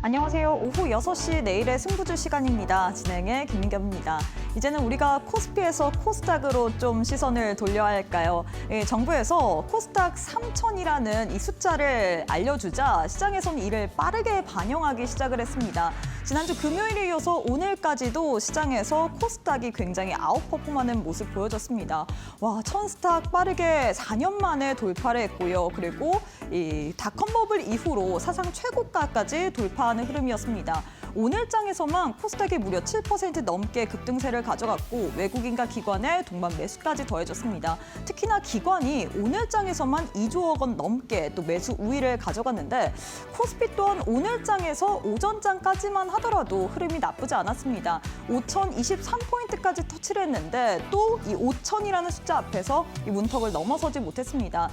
안녕하세요. 오후 6시 내일의 승부주 시간입니다. 진행의 김민경입니다. 이제는 우리가 코스피에서 코스닥으로 좀 시선을 돌려야 할까요? 정부에서 코스닥 3,000이라는 이 숫자를 알려주자 시장에서는 이를 빠르게 반영하기 시작을 했습니다. 지난주 금요일에 이어서 오늘까지도 시장에서 코스닥이 굉장히 아웃퍼폼하는 모습 보여줬습니다. 와, 1000스탁 빠르게 4년 만에 돌파를 했고요. 그리고 이 닷컴 버블 이후로 사상 최고가까지 돌파하는 흐름이었습니다. 오늘장에서만 코스닥이 무려 7% 넘게 급등세를 가져갔고 외국인과 기관의 동반 매수까지 더해졌습니다. 특히나 기관이 오늘장에서만 2조 원 넘게 또 매수 우위를 가져갔는데 코스피 또한 오늘장에서 오전장까지만 하더라도 흐름이 나쁘지 않았습니다. 5,023포인트까지 터치를 했는데 또 이 5,000이라는 숫자 앞에서 이 문턱을 넘어서지 못했습니다.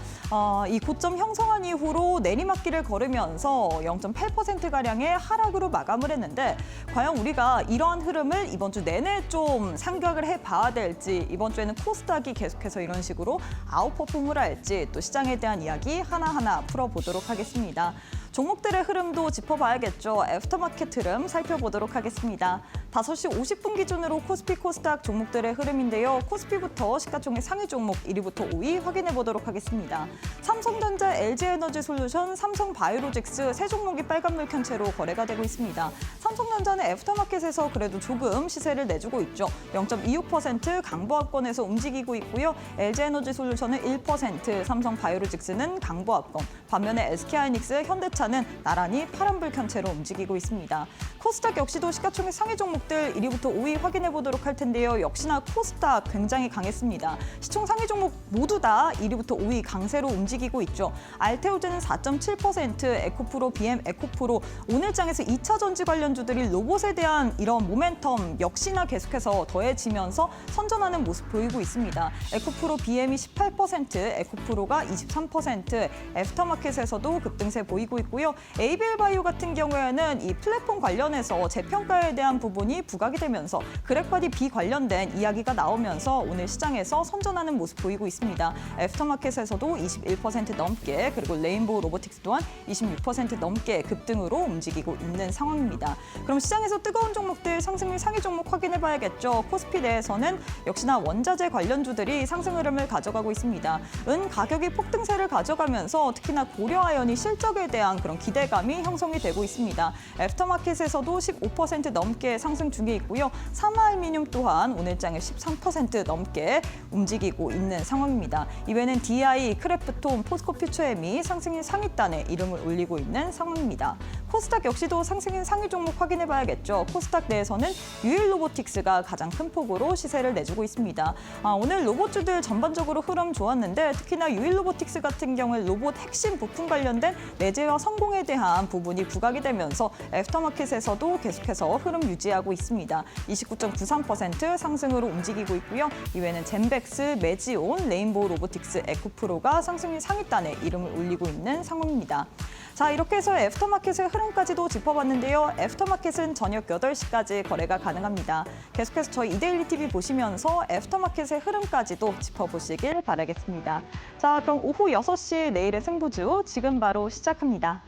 이 고점 형성한 이후로 내리막길을 걸으면서 0.8%가량의 하락으로 마감을 했는데 과연 우리가 이러한 흐름을 이번 주 내내 좀 생각을 해봐야 될지 이번 주에는 코스닥이 계속해서 이런 식으로 아웃퍼폼을 할지 또 시장에 대한 이야기 하나하나 풀어보도록 하겠습니다. 종목들의 흐름도 짚어봐야겠죠. 애프터마켓 흐름 살펴보도록 하겠습니다. 5시 50분 기준으로 코스피 코스닥 종목들의 흐름인데요. 코스피부터 시가총액 상위 종목 1위부터 5위 확인해 보도록 하겠습니다. 삼성전자, LG에너지솔루션, 삼성바이오로직스 세 종목이 빨간불 켠 채로 거래가 되고 있습니다. 삼성전자는 애프터마켓에서 그래도 조금 시세를 내주고 있죠. 0.26% 강보합권에서 움직이고 있고요. LG에너지솔루션은 1%, 삼성바이오로직스는 강보합권, 반면에 SK하이닉스, 현대차는 나란히 파란불 켠 채로 움직이고 있습니다. 코스닥 역시도 시가총액 상위 종목들 1위부터 5위 확인해 보도록 할 텐데요. 역시나 코스닥 굉장히 강했습니다. 시총 상위 종목 모두 다 1위부터 5위 강세로 움직이고 있죠. 알테오즈는 4.7%, 에코프로, BM 에코프로 오늘장에서 2차 전지 관련주들이 로봇에 대한 이런 모멘텀 역시나 계속해서 더해지면서 선전하는 모습 보이고 있습니다. 에코프로, BM이 18%, 에코프로가 23%, 애프터마켓에서도 급등세 보이고 있고요. 에이빌바이오 같은 경우에는 이 플랫폼 관련해서 재평가에 대한 부분이 부각이 되면서 그래파디 비관련된 이야기가 나오면서 오늘 시장에서 선전하는 모습 보이고 있습니다. 애프터마켓에서도 21% 넘게 그리고 레인보우 로보틱스 또한 26% 넘게 급등으로 움직이고 있는 상황입니다. 그럼 시장에서 뜨거운 종목들 상승률 상위 종목 확인해 봐야겠죠. 코스피 내에서는 역시나 원자재 관련주들이 상승 흐름을 가져가고 있습니다. 은 가격이 폭등세를 가져가면서 특히나 고려아연이 실적에 대한 그런 기대감이 형성이 되고 있습니다. 애프터마켓에서도 15% 넘게 상승 중에 있고요. 삼화알미늄 또한 오늘장에 13% 넘게 움직이고 있는 상황입니다. 이외에는 DI, 크래프톤, 포스코퓨처엠이 상승인 상위단에 이름을 올리고 있는 상황입니다. 코스닥 역시도 상승인 상위 종목 확인해 봐야겠죠. 코스닥 내에서는 유일로보틱스가 가장 큰 폭으로 시세를 내주고 있습니다. 오늘 로봇주들 전반적으로 흐름 좋았는데 특히나 유일로보틱스 같은 경우에 로봇 핵심 부품 관련된 내재화 성공에 대한 부분이 부각이 되면서 애프터마켓에서도 계속해서 흐름 유지하고 있습니다. 29.93% 상승으로 움직이고 있고요. 이외에는 젠백스, 메지온, 레인보우 로보틱스, 에코프로가 상승률 상위단에 이름을 올리고 있는 상황입니다. 자, 이렇게 해서 애프터마켓의 흐름까지도 짚어봤는데요. 애프터마켓은 저녁 8시까지 거래가 가능합니다. 계속해서 저희 이데일리 TV 보시면서 애프터마켓의 흐름까지도 짚어보시길 바라겠습니다. 자, 그럼 오후 6시 내일의 승부주 지금 바로 시작합니다.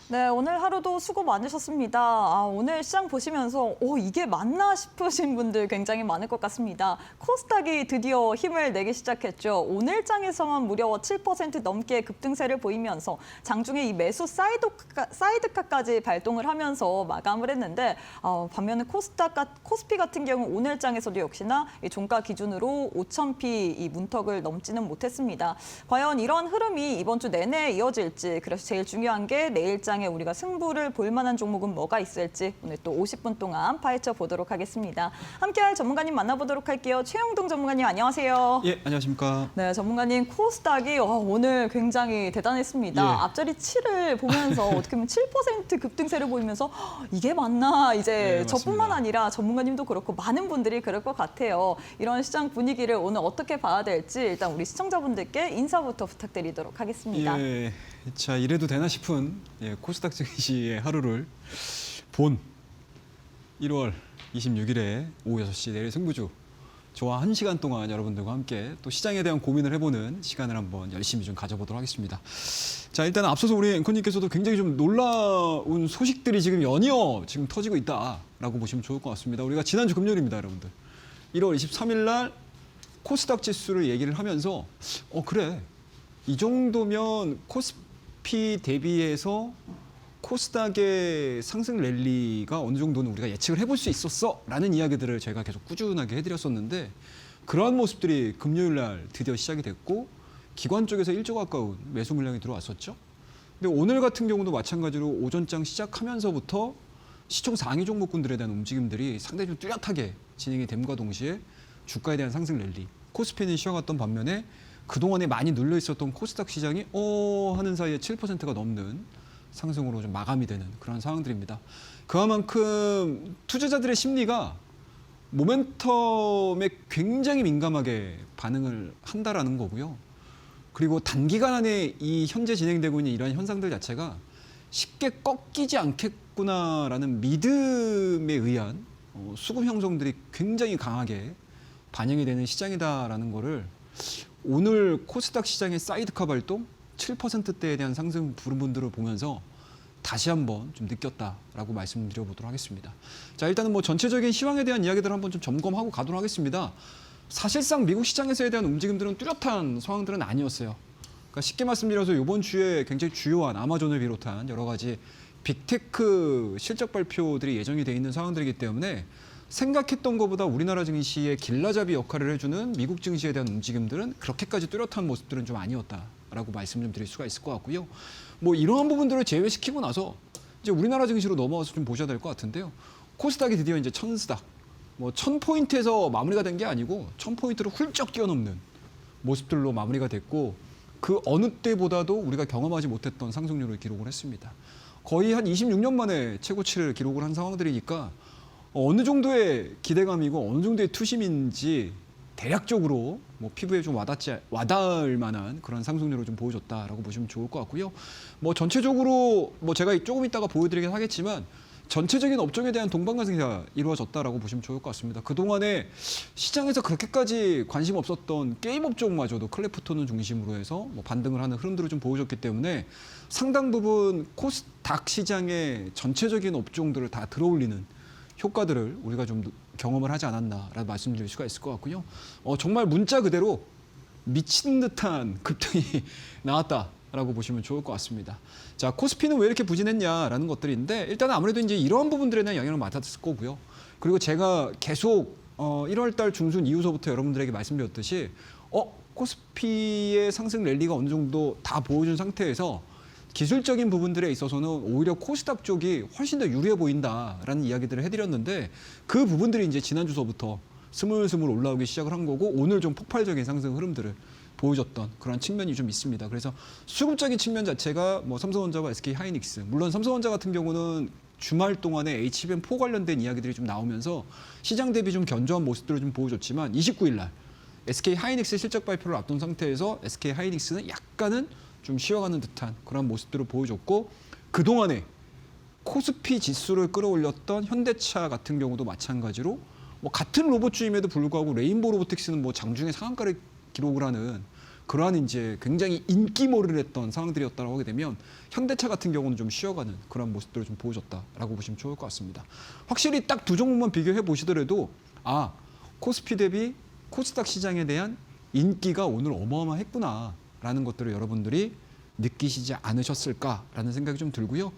네, 오늘 하루도 수고 많으셨습니다. 오늘 시장 보시면서 이게 맞나 싶으신 분들 굉장히 많을 것 같습니다. 코스닥이 드디어 힘을 내기 시작했죠. 오늘 장에서만 무려 7% 넘게 급등세를 보이면서 장중에 이 매수 사이드카까지 발동을 하면서 마감을 했는데 반면에 코스피 같은 경우 오늘 장에서도 역시나 이 종가 기준으로 5,000피 이 문턱을 넘지는 못했습니다. 과연 이런 흐름이 이번 주 내내 이어질지, 그래서 제일 중요한 게 내일 장 우리가 승부를 볼 만한 종목은 뭐가 있을지 오늘 또 50분 동안 파헤쳐 보도록 하겠습니다. 함께할 전문가님 만나보도록 할게요. 최영동 전문가님 안녕하세요. 예, 안녕하십니까. 네, 전문가님 코스닥이 오늘 굉장히 대단했습니다. 예. 앞자리 7을 보면서 어떻게 보면 7% 급등세를 보이면서 이게 맞나 이제 네, 저뿐만 맞습니다. 아니라 전문가님도 그렇고 많은 분들이 그럴 것 같아요. 이런 시장 분위기를 오늘 어떻게 봐야 될지 일단 우리 시청자분들께 인사부터 부탁드리도록 하겠습니다. 예, 자 이래도 되나 싶은 코스닥 증시의 하루를 본 1월 26일에 오후 6시 내일 승부주 저와 1시간 동안 여러분들과 함께 또 시장에 대한 고민을 해보는 시간을 한번 열심히 좀 가져보도록 하겠습니다. 자 일단 앞서서 우리 앵커님께서도 굉장히 좀 놀라운 소식들이 지금 연이어 지금 터지고 있다라고 보시면 좋을 것 같습니다. 우리가 지난주 금요일입니다, 여러분들. 1월 23일 날 코스닥 지수를 얘기를 하면서 그래 이 정도면 코스피 대비해서 코스닥의 상승 랠리가 어느 정도는 우리가 예측을 해볼 수 있었어라는 이야기들을 제가 계속 꾸준하게 해드렸었는데 그러한 모습들이 금요일 날 드디어 시작이 됐고 기관 쪽에서 1조 가까운 매수 물량이 들어왔었죠. 근데 오늘 같은 경우도 마찬가지로 오전장 시작하면서부터 시총 상위 종목군들에 대한 움직임들이 상당히 좀 뚜렷하게 진행이 됨과 동시에 주가에 대한 상승 랠리, 코스피는 쉬어갔던 반면에 그동안에 많이 눌려 있었던 코스닥 시장이 하는 사이에 7%가 넘는 상승으로 좀 마감이 되는 그런 상황들입니다. 그만큼 투자자들의 심리가 모멘텀에 굉장히 민감하게 반응을 한다라는 거고요. 그리고 단기간 안에 이 현재 진행되고 있는 이러한 현상들 자체가 쉽게 꺾이지 않겠구나라는 믿음에 의한 수급 형성들이 굉장히 강하게 반영이 되는 시장이다라는 거를 오늘 코스닥 시장의 사이드카 발동 7%대에 대한 상승 부른 분들을 보면서 다시 한번 좀 느꼈다라고 말씀드려보도록 하겠습니다. 자 일단은 뭐 전체적인 시황에 대한 이야기들을 한번 좀 점검하고 가도록 하겠습니다. 사실상 미국 시장에서에 대한 움직임들은 뚜렷한 상황들은 아니었어요. 그러니까 쉽게 말씀드려서 이번 주에 굉장히 주요한 아마존을 비롯한 여러 가지 빅테크 실적 발표들이 예정이 돼 있는 상황들이기 때문에 생각했던 것보다 우리나라 증시의 길라잡이 역할을 해주는 미국 증시에 대한 움직임들은 그렇게까지 뚜렷한 모습들은 좀 아니었다라고 말씀 좀 드릴 수가 있을 것 같고요. 뭐 이러한 부분들을 제외시키고 나서 이제 우리나라 증시로 넘어와서 좀 보셔야 될 것 같은데요. 코스닥이 드디어 이제 1000스닥, 뭐 1000포인트에서 마무리가 된 게 아니고 1000포인트를 훌쩍 뛰어넘는 모습들로 마무리가 됐고 그 어느 때보다도 우리가 경험하지 못했던 상승률을 기록을 했습니다. 거의 한 26년 만에 최고치를 기록을 한 상황들이니까 어느 정도의 기대감이고 어느 정도의 투심인지 대략적으로 뭐 피부에 좀 와닿을 만한 그런 상승률을 좀 보여줬다라고 보시면 좋을 것 같고요. 뭐 전체적으로 뭐 제가 조금 이따가 보여드리긴 하겠지만 전체적인 업종에 대한 동반상승이 이루어졌다라고 보시면 좋을 것 같습니다. 그동안에 시장에서 그렇게까지 관심 없었던 게임 업종마저도 클래프톤을 중심으로 해서 뭐 반등을 하는 흐름들을 좀 보여줬기 때문에 상당 부분 코스닥 시장의 전체적인 업종들을 다 들어올리는 효과들을 우리가 좀 경험을 하지 않았나라는 말씀드릴 수가 있을 것 같고요. 정말 문자 그대로 미친 듯한 급등이 나왔다라고 보시면 좋을 것 같습니다. 자, 코스피는 왜 이렇게 부진했냐라는 것들인데 일단은 아무래도 이제 이러한 부분들에 대한 영향을 맡았을 거고요. 그리고 제가 계속 1월 달 중순 이후서부터 여러분들에게 말씀드렸듯이 코스피의 상승 랠리가 어느 정도 다 보여준 상태에서 기술적인 부분들에 있어서는 오히려 코스닥 쪽이 훨씬 더 유리해 보인다라는 이야기들을 해드렸는데 그 부분들이 이제 지난주서부터 스물스물 올라오기 시작을 한 거고 오늘 좀 폭발적인 상승 흐름들을 보여줬던 그런 측면이 좀 있습니다. 그래서 수급적인 측면 자체가 뭐 삼성전자와 SK하이닉스, 물론 삼성전자 같은 경우는 주말 동안에 HBM4 관련된 이야기들이 좀 나오면서 시장 대비 좀 견조한 모습들을 좀 보여줬지만 29일 날 SK하이닉스 실적 발표를 앞둔 상태에서 SK하이닉스는 약간은 좀 쉬어가는 듯한 그런 모습들을 보여줬고 그동안에 코스피 지수를 끌어올렸던 현대차 같은 경우도 마찬가지로 뭐 같은 로봇주임에도 불구하고 레인보우 로보틱스는 뭐 장중에 상한가를 기록을 하는 그러한 이제 굉장히 인기몰이를 했던 상황들이었다고 하게 되면 현대차 같은 경우는 좀 쉬어가는 그런 모습들을 좀 보여줬다라고 보시면 좋을 것 같습니다. 확실히 딱 두 종목만 비교해 보시더라도 코스피 대비 코스닥 시장에 대한 인기가 오늘 어마어마했구나라는 것들을 여러분들이 느끼시지 않으셨을까라는 생각이 좀 들고요.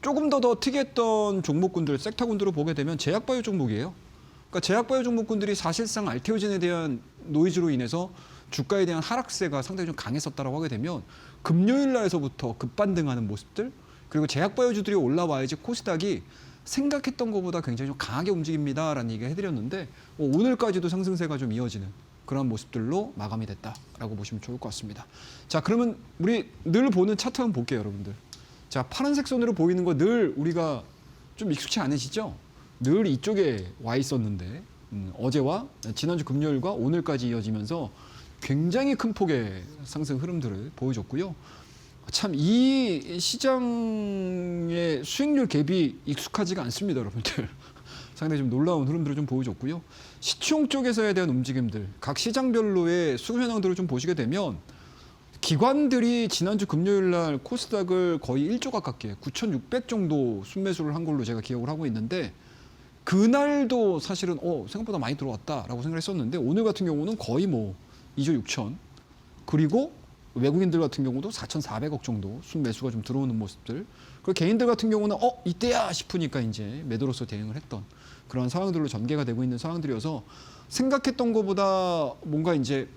조금 더 특이했던 종목군들, 섹터군들을 보게 되면 제약바이오 종목이에요. 그러니까 제약바이오 종목군들이 사실상 알테오젠에 대한 노이즈로 인해서 주가에 대한 하락세가 상당히 좀 강했었다라고 하게 되면 금요일 날에서부터 급반등하는 모습들, 그리고 제약바이오주들이 올라와야지 코스닥이 생각했던 것보다 굉장히 좀 강하게 움직입니다라는 얘기를 해드렸는데 오늘까지도 상승세가 좀 이어지는 그런 모습들로 마감이 됐다라고 보시면 좋을 것 같습니다. 자, 그러면 우리 늘 보는 차트 한번 볼게요, 여러분들. 자, 파란색 선으로 보이는 거 늘 우리가 좀 익숙치 않으시죠? 늘 이쪽에 와 있었는데 어제와 지난주 금요일과 오늘까지 이어지면서 굉장히 큰 폭의 상승 흐름들을 보여줬고요. 참 이 시장의 수익률 갭이 익숙하지가 않습니다, 여러분들. 상당히 좀 놀라운 흐름들을 좀 보여줬고요. 시총 쪽에서에 대한 움직임들, 각 시장별로의 수급 현황들을 좀 보시게 되면 기관들이 지난주 금요일 날 코스닥을 거의 1조 가깝게 9,600 정도 순매수를 한 걸로 제가 기억을 하고 있는데 그날도 사실은 생각보다 많이 들어왔다라고 생각했었는데 오늘 같은 경우는 거의 뭐 2조 6천, 그리고 외국인들 같은 경우도 4,400억 정도 순매수가 좀 들어오는 모습들. 그리고 개인들 같은 경우는 이때야 싶으니까 이제 매도로서 대응을 했던 그런 상황들로 전개가 되고 있는 상황들이어서 생각했던 것보다 뭔가 이제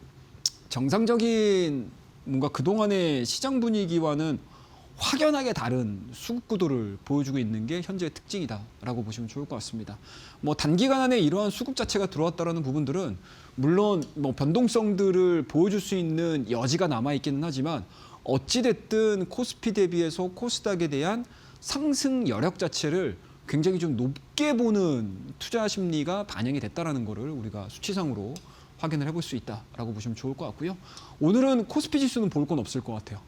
정상적인 뭔가 그동안의 시장 분위기와는 확연하게 다른 수급 구도를 보여주고 있는 게 현재의 특징이다라고 보시면 좋을 것 같습니다. 뭐 단기간 안에 이러한 수급 자체가 들어왔다라는 부분들은 물론 뭐 변동성들을 보여줄 수 있는 여지가 남아 있기는 하지만 어찌 됐든 코스피 대비해서 코스닥에 대한 상승 여력 자체를 굉장히 좀 높게 보는 투자 심리가 반영이 됐다라는 거를 우리가 수치상으로 확인을 해볼 수 있다라고 보시면 좋을 것 같고요. 오늘은 코스피 지수는 볼 건 없을 것 같아요.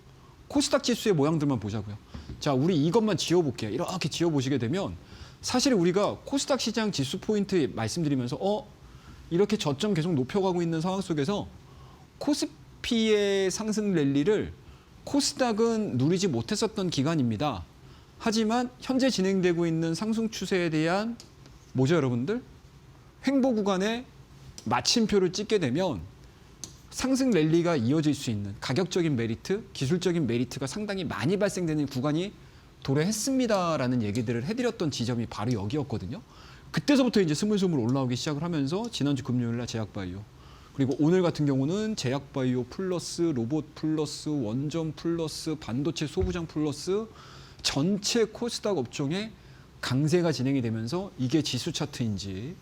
코스닥 지수의 모양들만 보자고요. 자, 우리 이것만 지워볼게요. 이렇게 지워보시게 되면 사실 우리가 코스닥 시장 지수 포인트 말씀드리면서 이렇게 저점 계속 높여가고 있는 상황 속에서 코스피의 상승 랠리를 코스닥은 누리지 못했었던 기간입니다. 하지만 현재 진행되고 있는 상승 추세에 대한 뭐죠, 여러분들? 횡보 구간에 마침표를 찍게 되면 상승 랠리가 이어질 수 있는 가격적인 메리트, 기술적인 메리트가 상당히 많이 발생되는 구간이 도래했습니다라는 얘기들을 해드렸던 지점이 바로 여기였거든요. 그때서부터 이제 스물스물 올라오기 시작을 하면서 지난주 금요일날 제약바이오, 그리고 오늘 같은 경우는 제약바이오 플러스 로봇 플러스 원전 플러스 반도체 소부장 플러스 전체 코스닥 업종에 강세가 진행이 되면서 이게 지수 차트인지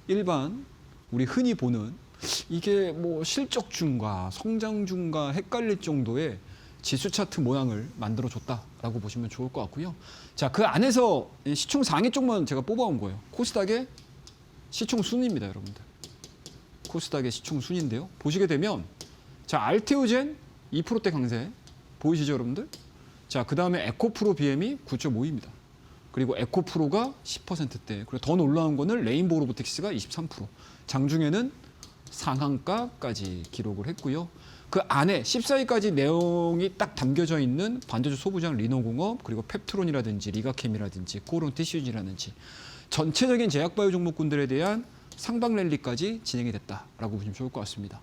일반 우리 흔히 보는 이게 뭐 실적준과 성장준과 헷갈릴 정도의 지수 차트 모양을 만들어줬다라고 보시면 좋을 것 같고요. 자, 그 안에서 시총 상위 쪽만 제가 뽑아온 거예요. 코스닥의 시총 순위입니다, 여러분들. 코스닥의 시총 순위인데요. 보시게 되면 자, 알테오젠 2%대 강세 보이시죠, 여러분들? 자, 그 다음에 에코프로 BM이 9.5입니다. 그리고 에코프로가 10%대, 그리고 더 올라온 거는 레인보우 로보틱스가 23%. 장중에는 상한가까지 기록을 했고요. 그 안에 14위까지 내용이 딱 담겨져 있는 반도체 소부장 리노공업, 그리고 펩트론이라든지 리가캠이라든지 코론 티슈즈라든지 전체적인 제약바이오 종목군들에 대한 상방 랠리까지 진행이 됐다라고 보시면 좋을 것 같습니다.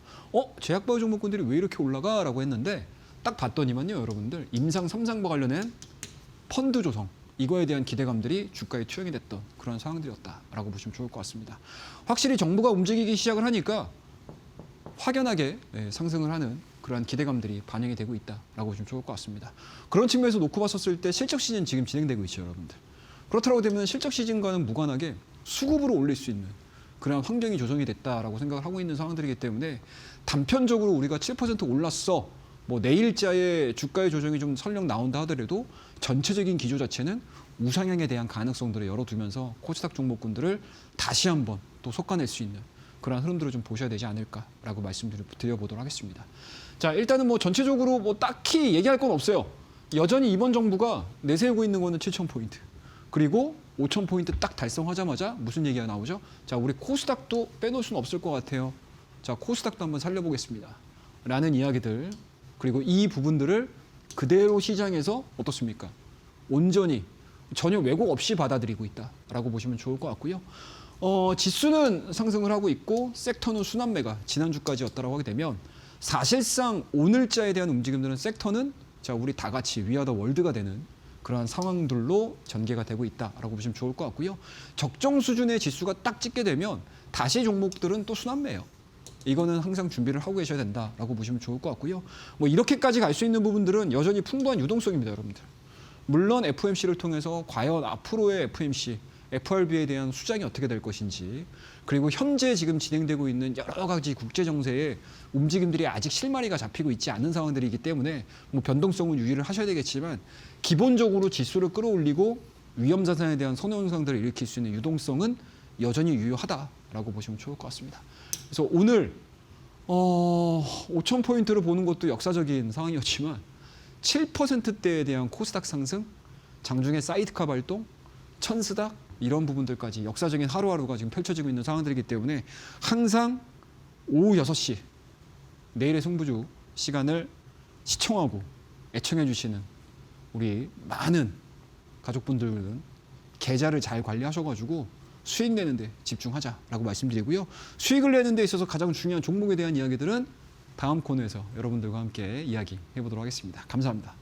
제약바이오 종목군들이 왜 이렇게 올라가라고 했는데 딱 봤더니만요, 여러분들 임상 3상과 관련된 펀드 조성, 이거에 대한 기대감들이 주가에 투영이 됐던 그런 상황들이었다라고 보시면 좋을 것 같습니다. 확실히 정부가 움직이기 시작을 하니까 확연하게 상승을 하는 그러한 기대감들이 반영이 되고 있다라고 보시면 좋을 것 같습니다. 그런 측면에서 놓고 봤었을 때 실적 시즌 지금 진행되고 있죠, 여러분들. 그렇다고 되면 실적 시즌과는 무관하게 수급으로 올릴 수 있는 그런 환경이 조성이 됐다라고 생각을 하고 있는 상황들이기 때문에 단편적으로 우리가 7% 올랐어, 뭐 내일자의 주가의 조정이 좀 설령 나온다 하더라도 전체적인 기조 자체는 우상향에 대한 가능성들을 열어두면서 코스닥 종목군들을 다시 한번 또 솎아낼 수 있는 그런 흐름들을 좀 보셔야 되지 않을까라고 말씀드려보도록 하겠습니다. 자, 일단은 뭐 전체적으로 뭐 딱히 얘기할 건 없어요. 여전히 이번 정부가 내세우고 있는 거는 7,000포인트. 그리고 5,000포인트 딱 달성하자마자 무슨 얘기가 나오죠? 자, 우리 코스닥도 빼놓을 수는 없을 것 같아요. 자, 코스닥도 한번 살려보겠습니다. 라는 이야기들, 그리고 이 부분들을 그대로 시장에서 어떻습니까? 온전히 전혀 왜곡 없이 받아들이고 있다라고 보시면 좋을 것 같고요. 지수는 상승을 하고 있고 섹터는 순환매가 지난주까지였다라고 하게 되면 사실상 오늘자에 대한 움직임들은 섹터는 자 우리 다 같이 위아더 월드가 되는 그러한 상황들로 전개가 되고 있다라고 보시면 좋을 것 같고요. 적정 수준의 지수가 딱 찍게 되면 다시 종목들은 또 순환매예요. 이거는 항상 준비를 하고 계셔야 된다라고 보시면 좋을 것 같고요. 뭐 이렇게까지 갈 수 있는 부분들은 여전히 풍부한 유동성입니다, 여러분들. 물론 FOMC를 통해서 과연 앞으로의 FOMC, FRB에 대한 수장이 어떻게 될 것인지, 그리고 현재 지금 진행되고 있는 여러 가지 국제 정세의 움직임들이 아직 실마리가 잡히고 있지 않은 상황들이기 때문에 뭐 변동성은 유의를 하셔야 되겠지만 기본적으로 지수를 끌어올리고 위험 자산에 대한 선호 현상들을 일으킬 수 있는 유동성은 여전히 유효하다라고 보시면 좋을 것 같습니다. 그래서 오늘 5,000포인트를 보는 것도 역사적인 상황이었지만 7%대에 대한 코스닥 상승, 장중에 사이드카 발동, 천스닥 이런 부분들까지 역사적인 하루하루가 지금 펼쳐지고 있는 상황들이기 때문에 항상 오후 6시 내일의 승부주 시간을 시청하고 애청해 주시는 우리 많은 가족분들은 계좌를 잘 관리하셔가지고 수익 내는 데 집중하자라고 말씀드리고요. 수익을 내는 데 있어서 가장 중요한 종목에 대한 이야기들은 다음 코너에서 여러분들과 함께 이야기해 보도록 하겠습니다. 감사합니다.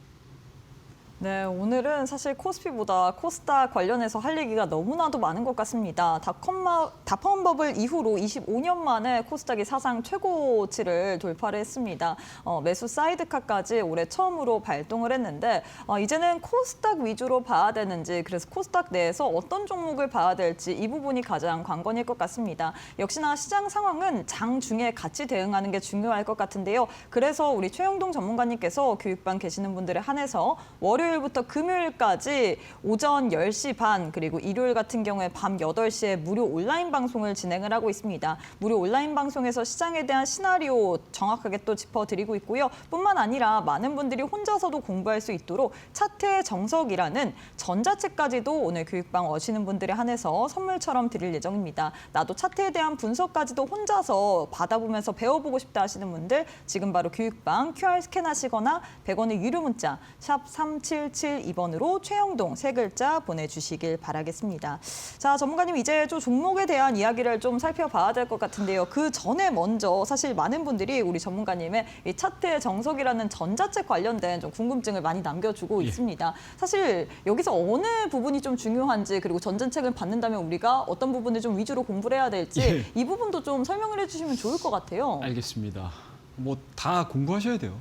네, 오늘은 사실 코스피보다 코스닥 관련해서 할 얘기가 너무나도 많은 것 같습니다. 닷컴 버블 이후로 25년 만에 코스닥이 사상 최고치를 돌파를 했습니다. 매수 사이드카까지 올해 처음으로 발동을 했는데 이제는 코스닥 위주로 봐야 되는지, 그래서 코스닥 내에서 어떤 종목을 봐야 될지 이 부분이 가장 관건일 것 같습니다. 역시나 시장 상황은 장 중에 같이 대응하는 게 중요할 것 같은데요. 그래서 우리 최영동 전문가님께서 교육반 계시는 분들에 한해서 월요일부터 금요일까지 오전 10시 반 그리고 일요일 같은 경우에 밤 8시에 무료 온라인 방송을 진행을 하고 있습니다. 무료 온라인 방송에서 시장에 대한 시나리오 정확하게 또 짚어드리고 있고요. 뿐만 아니라 많은 분들이 혼자서도 공부할 수 있도록 차트의 정석이라는 전자책까지도 오늘 교육방 오시는 분들에 한해서 선물처럼 드릴 예정입니다. 나도 차트에 대한 분석까지도 혼자서 받아보면서 배워보고 싶다 하시는 분들 지금 바로 교육방 QR 스캔하시거나 100원의 유료 문자 샵 3772번으로 최영동 세 글자 보내주시길 바라겠습니다. 자, 전문가님 이제 좀 종목에 대한 이야기를 좀 살펴봐야 될 것 같은데요. 그 전에 먼저 사실 많은 분들이 우리 전문가님의 이 차트의 정석이라는 전자책 관련된 좀 궁금증을 많이 남겨주고 있습니다. 사실 여기서 어느 부분이 좀 중요한지, 그리고 전자책을 받는다면 우리가 어떤 부분을 좀 위주로 공부를 해야 될지 이 부분도 좀 설명을 해주시면 좋을 것 같아요. 알겠습니다. 뭐 다 공부하셔야 돼요.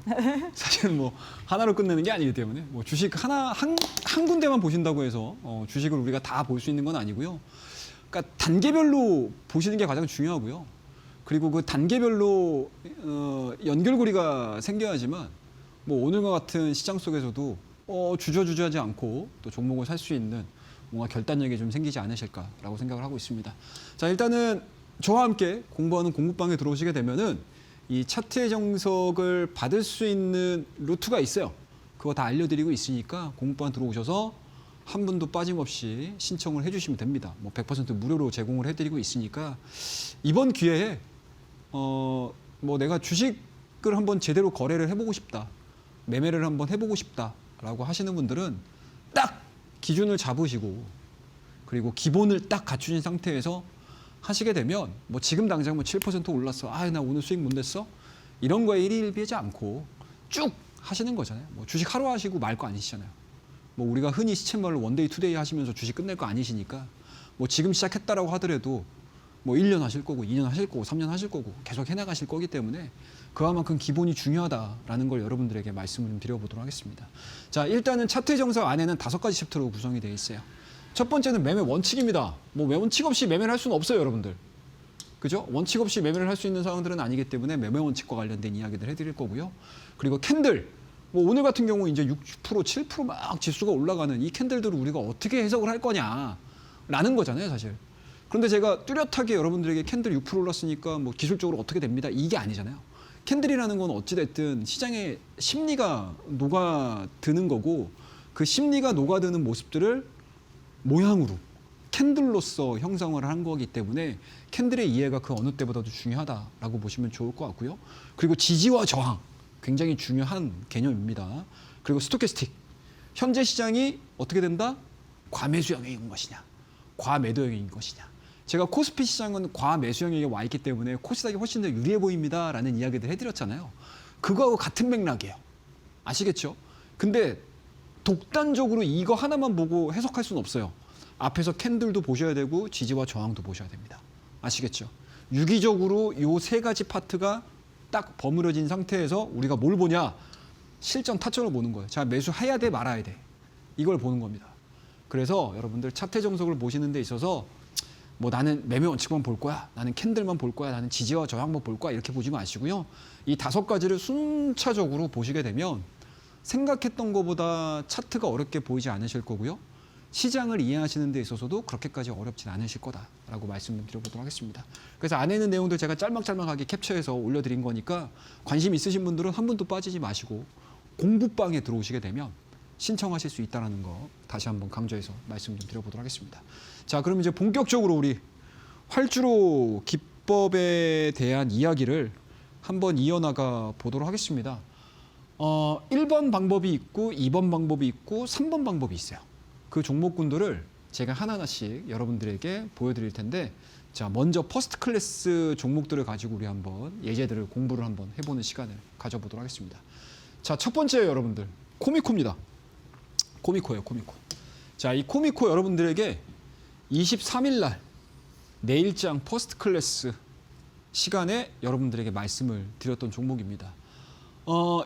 사실은 뭐 하나로 끝내는 게 아니기 때문에 뭐 주식 한 군데만 보신다고 해서 주식을 우리가 다 볼 수 있는 건 아니고요. 그러니까 단계별로 보시는 게 가장 중요하고요. 그리고 그 단계별로 연결고리가 생겨야지만 뭐 오늘과 같은 시장 속에서도 주저주저하지 않고 또 종목을 살 수 있는 뭔가 결단력이 좀 생기지 않으실까라고 생각을 하고 있습니다. 자, 일단은 저와 함께 공부하는 공부방에 들어오시게 되면은 이 차트의 정석을 받을 수 있는 루트가 있어요. 그거 다 알려드리고 있으니까 공부방 들어오셔서 한 분도 빠짐없이 신청을 해주시면 됩니다. 뭐 100% 무료로 제공을 해드리고 있으니까 이번 기회에 뭐 내가 주식을 한번 제대로 거래를 해보고 싶다, 매매를 한번 해보고 싶다라고 하시는 분들은 딱 기준을 잡으시고 그리고 기본을 딱 갖추신 상태에서 하시게 되면 뭐 지금 당장 뭐 7% 올랐어. 아, 나 오늘 수익 못 냈어. 이런 거에 일희일비하지 않고 쭉 하시는 거잖아요. 뭐 주식 하루 하시고 말 거 아니시잖아요. 뭐 우리가 흔히 시쳇말로 원데이 투데이 하시면서 주식 끝낼 거 아니시니까 뭐 지금 시작했다라고 하더라도 뭐 1년 하실 거고 2년 하실 거고 3년 하실 거고 계속 해나가실 거기 때문에 그만큼 기본이 중요하다라는 걸 여러분들에게 말씀을 좀 드려보도록 하겠습니다. 자, 일단은 차트의 정석 안에는 5가지 챕터로 구성이 되어 있어요. 첫 번째는 매매 원칙입니다. 뭐 원칙 없이 매매를 할 수는 없어요, 여러분들. 그죠? 원칙 없이 매매를 할 수 있는 상황들은 아니기 때문에 매매 원칙과 관련된 이야기들 해드릴 거고요. 그리고 캔들. 뭐 오늘 같은 경우 이제 6%, 7% 막 지수가 올라가는 이 캔들들을 우리가 어떻게 해석을 할 거냐라는 거잖아요, 사실. 그런데 제가 뚜렷하게 여러분들에게 캔들 6% 올랐으니까 뭐 기술적으로 어떻게 됩니다. 이게 아니잖아요. 캔들이라는 건 어찌됐든 시장의 심리가 녹아드는 거고 그 심리가 녹아드는 모습들을 모양으로 캔들로서 형성을 한 거기 때문에 캔들의 이해가 그 어느 때보다도 중요하다라고 보시면 좋을 것 같고요. 그리고 지지와 저항 굉장히 중요한 개념입니다. 그리고 스토캐스틱 현재 시장이 어떻게 된다? 과매수 영역인 것이냐 과매도 영역인 것이냐. 제가 코스피 시장은 과매수 영역에 와 있기 때문에 코스닥이 훨씬 더 유리해 보입니다라는 이야기들 해드렸잖아요. 그거하고 같은 맥락이에요. 아시겠죠? 근데 독단적으로 이거 하나만 보고 해석할 수는 없어요. 앞에서 캔들도 보셔야 되고 지지와 저항도 보셔야 됩니다. 아시겠죠? 유기적으로 이 세 가지 파트가 딱 버무려진 상태에서 우리가 뭘 보냐? 실전 타점을 보는 거예요. 자, 매수해야 돼 말아야 돼. 이걸 보는 겁니다. 그래서 여러분들 차트 정석을 보시는 데 있어서 뭐 나는 매매 원칙만 볼 거야. 나는 캔들만 볼 거야. 나는 지지와 저항만 볼 거야. 이렇게 보지 마시고요. 이 5가지를 순차적으로 보시게 되면 생각했던 것보다 차트가 어렵게 보이지 않으실 거고요. 시장을 이해하시는 데 있어서도 그렇게까지 어렵진 않으실 거다라고 말씀 좀 드려보도록 하겠습니다. 그래서 안에 있는 내용들 제가 짤막짤막하게 캡처해서 올려드린 거니까 관심 있으신 분들은 한 분도 빠지지 마시고 공부방에 들어오시게 되면 신청하실 수 있다는 거 다시 한번 강조해서 말씀 좀 드려보도록 하겠습니다. 자, 그럼 이제 본격적으로 우리 활주로 기법에 대한 이야기를 한번 이어나가 보도록 하겠습니다. 1번 방법이 있고 2번 방법이 있고 3번 방법이 있어요. 그 종목군들을 제가 하나하나씩 여러분들에게 보여드릴 텐데 자, 먼저 퍼스트 클래스 종목들을 가지고 우리 한번 예제들을 공부를 한번 해보는 시간을 가져보도록 하겠습니다. 자, 첫 번째 여러분들 코미코입니다. 코미코예요, 코미코. 자, 이 코미코 여러분들에게 23일 날 내일장 퍼스트 클래스 시간에 여러분들에게 말씀을 드렸던 종목입니다.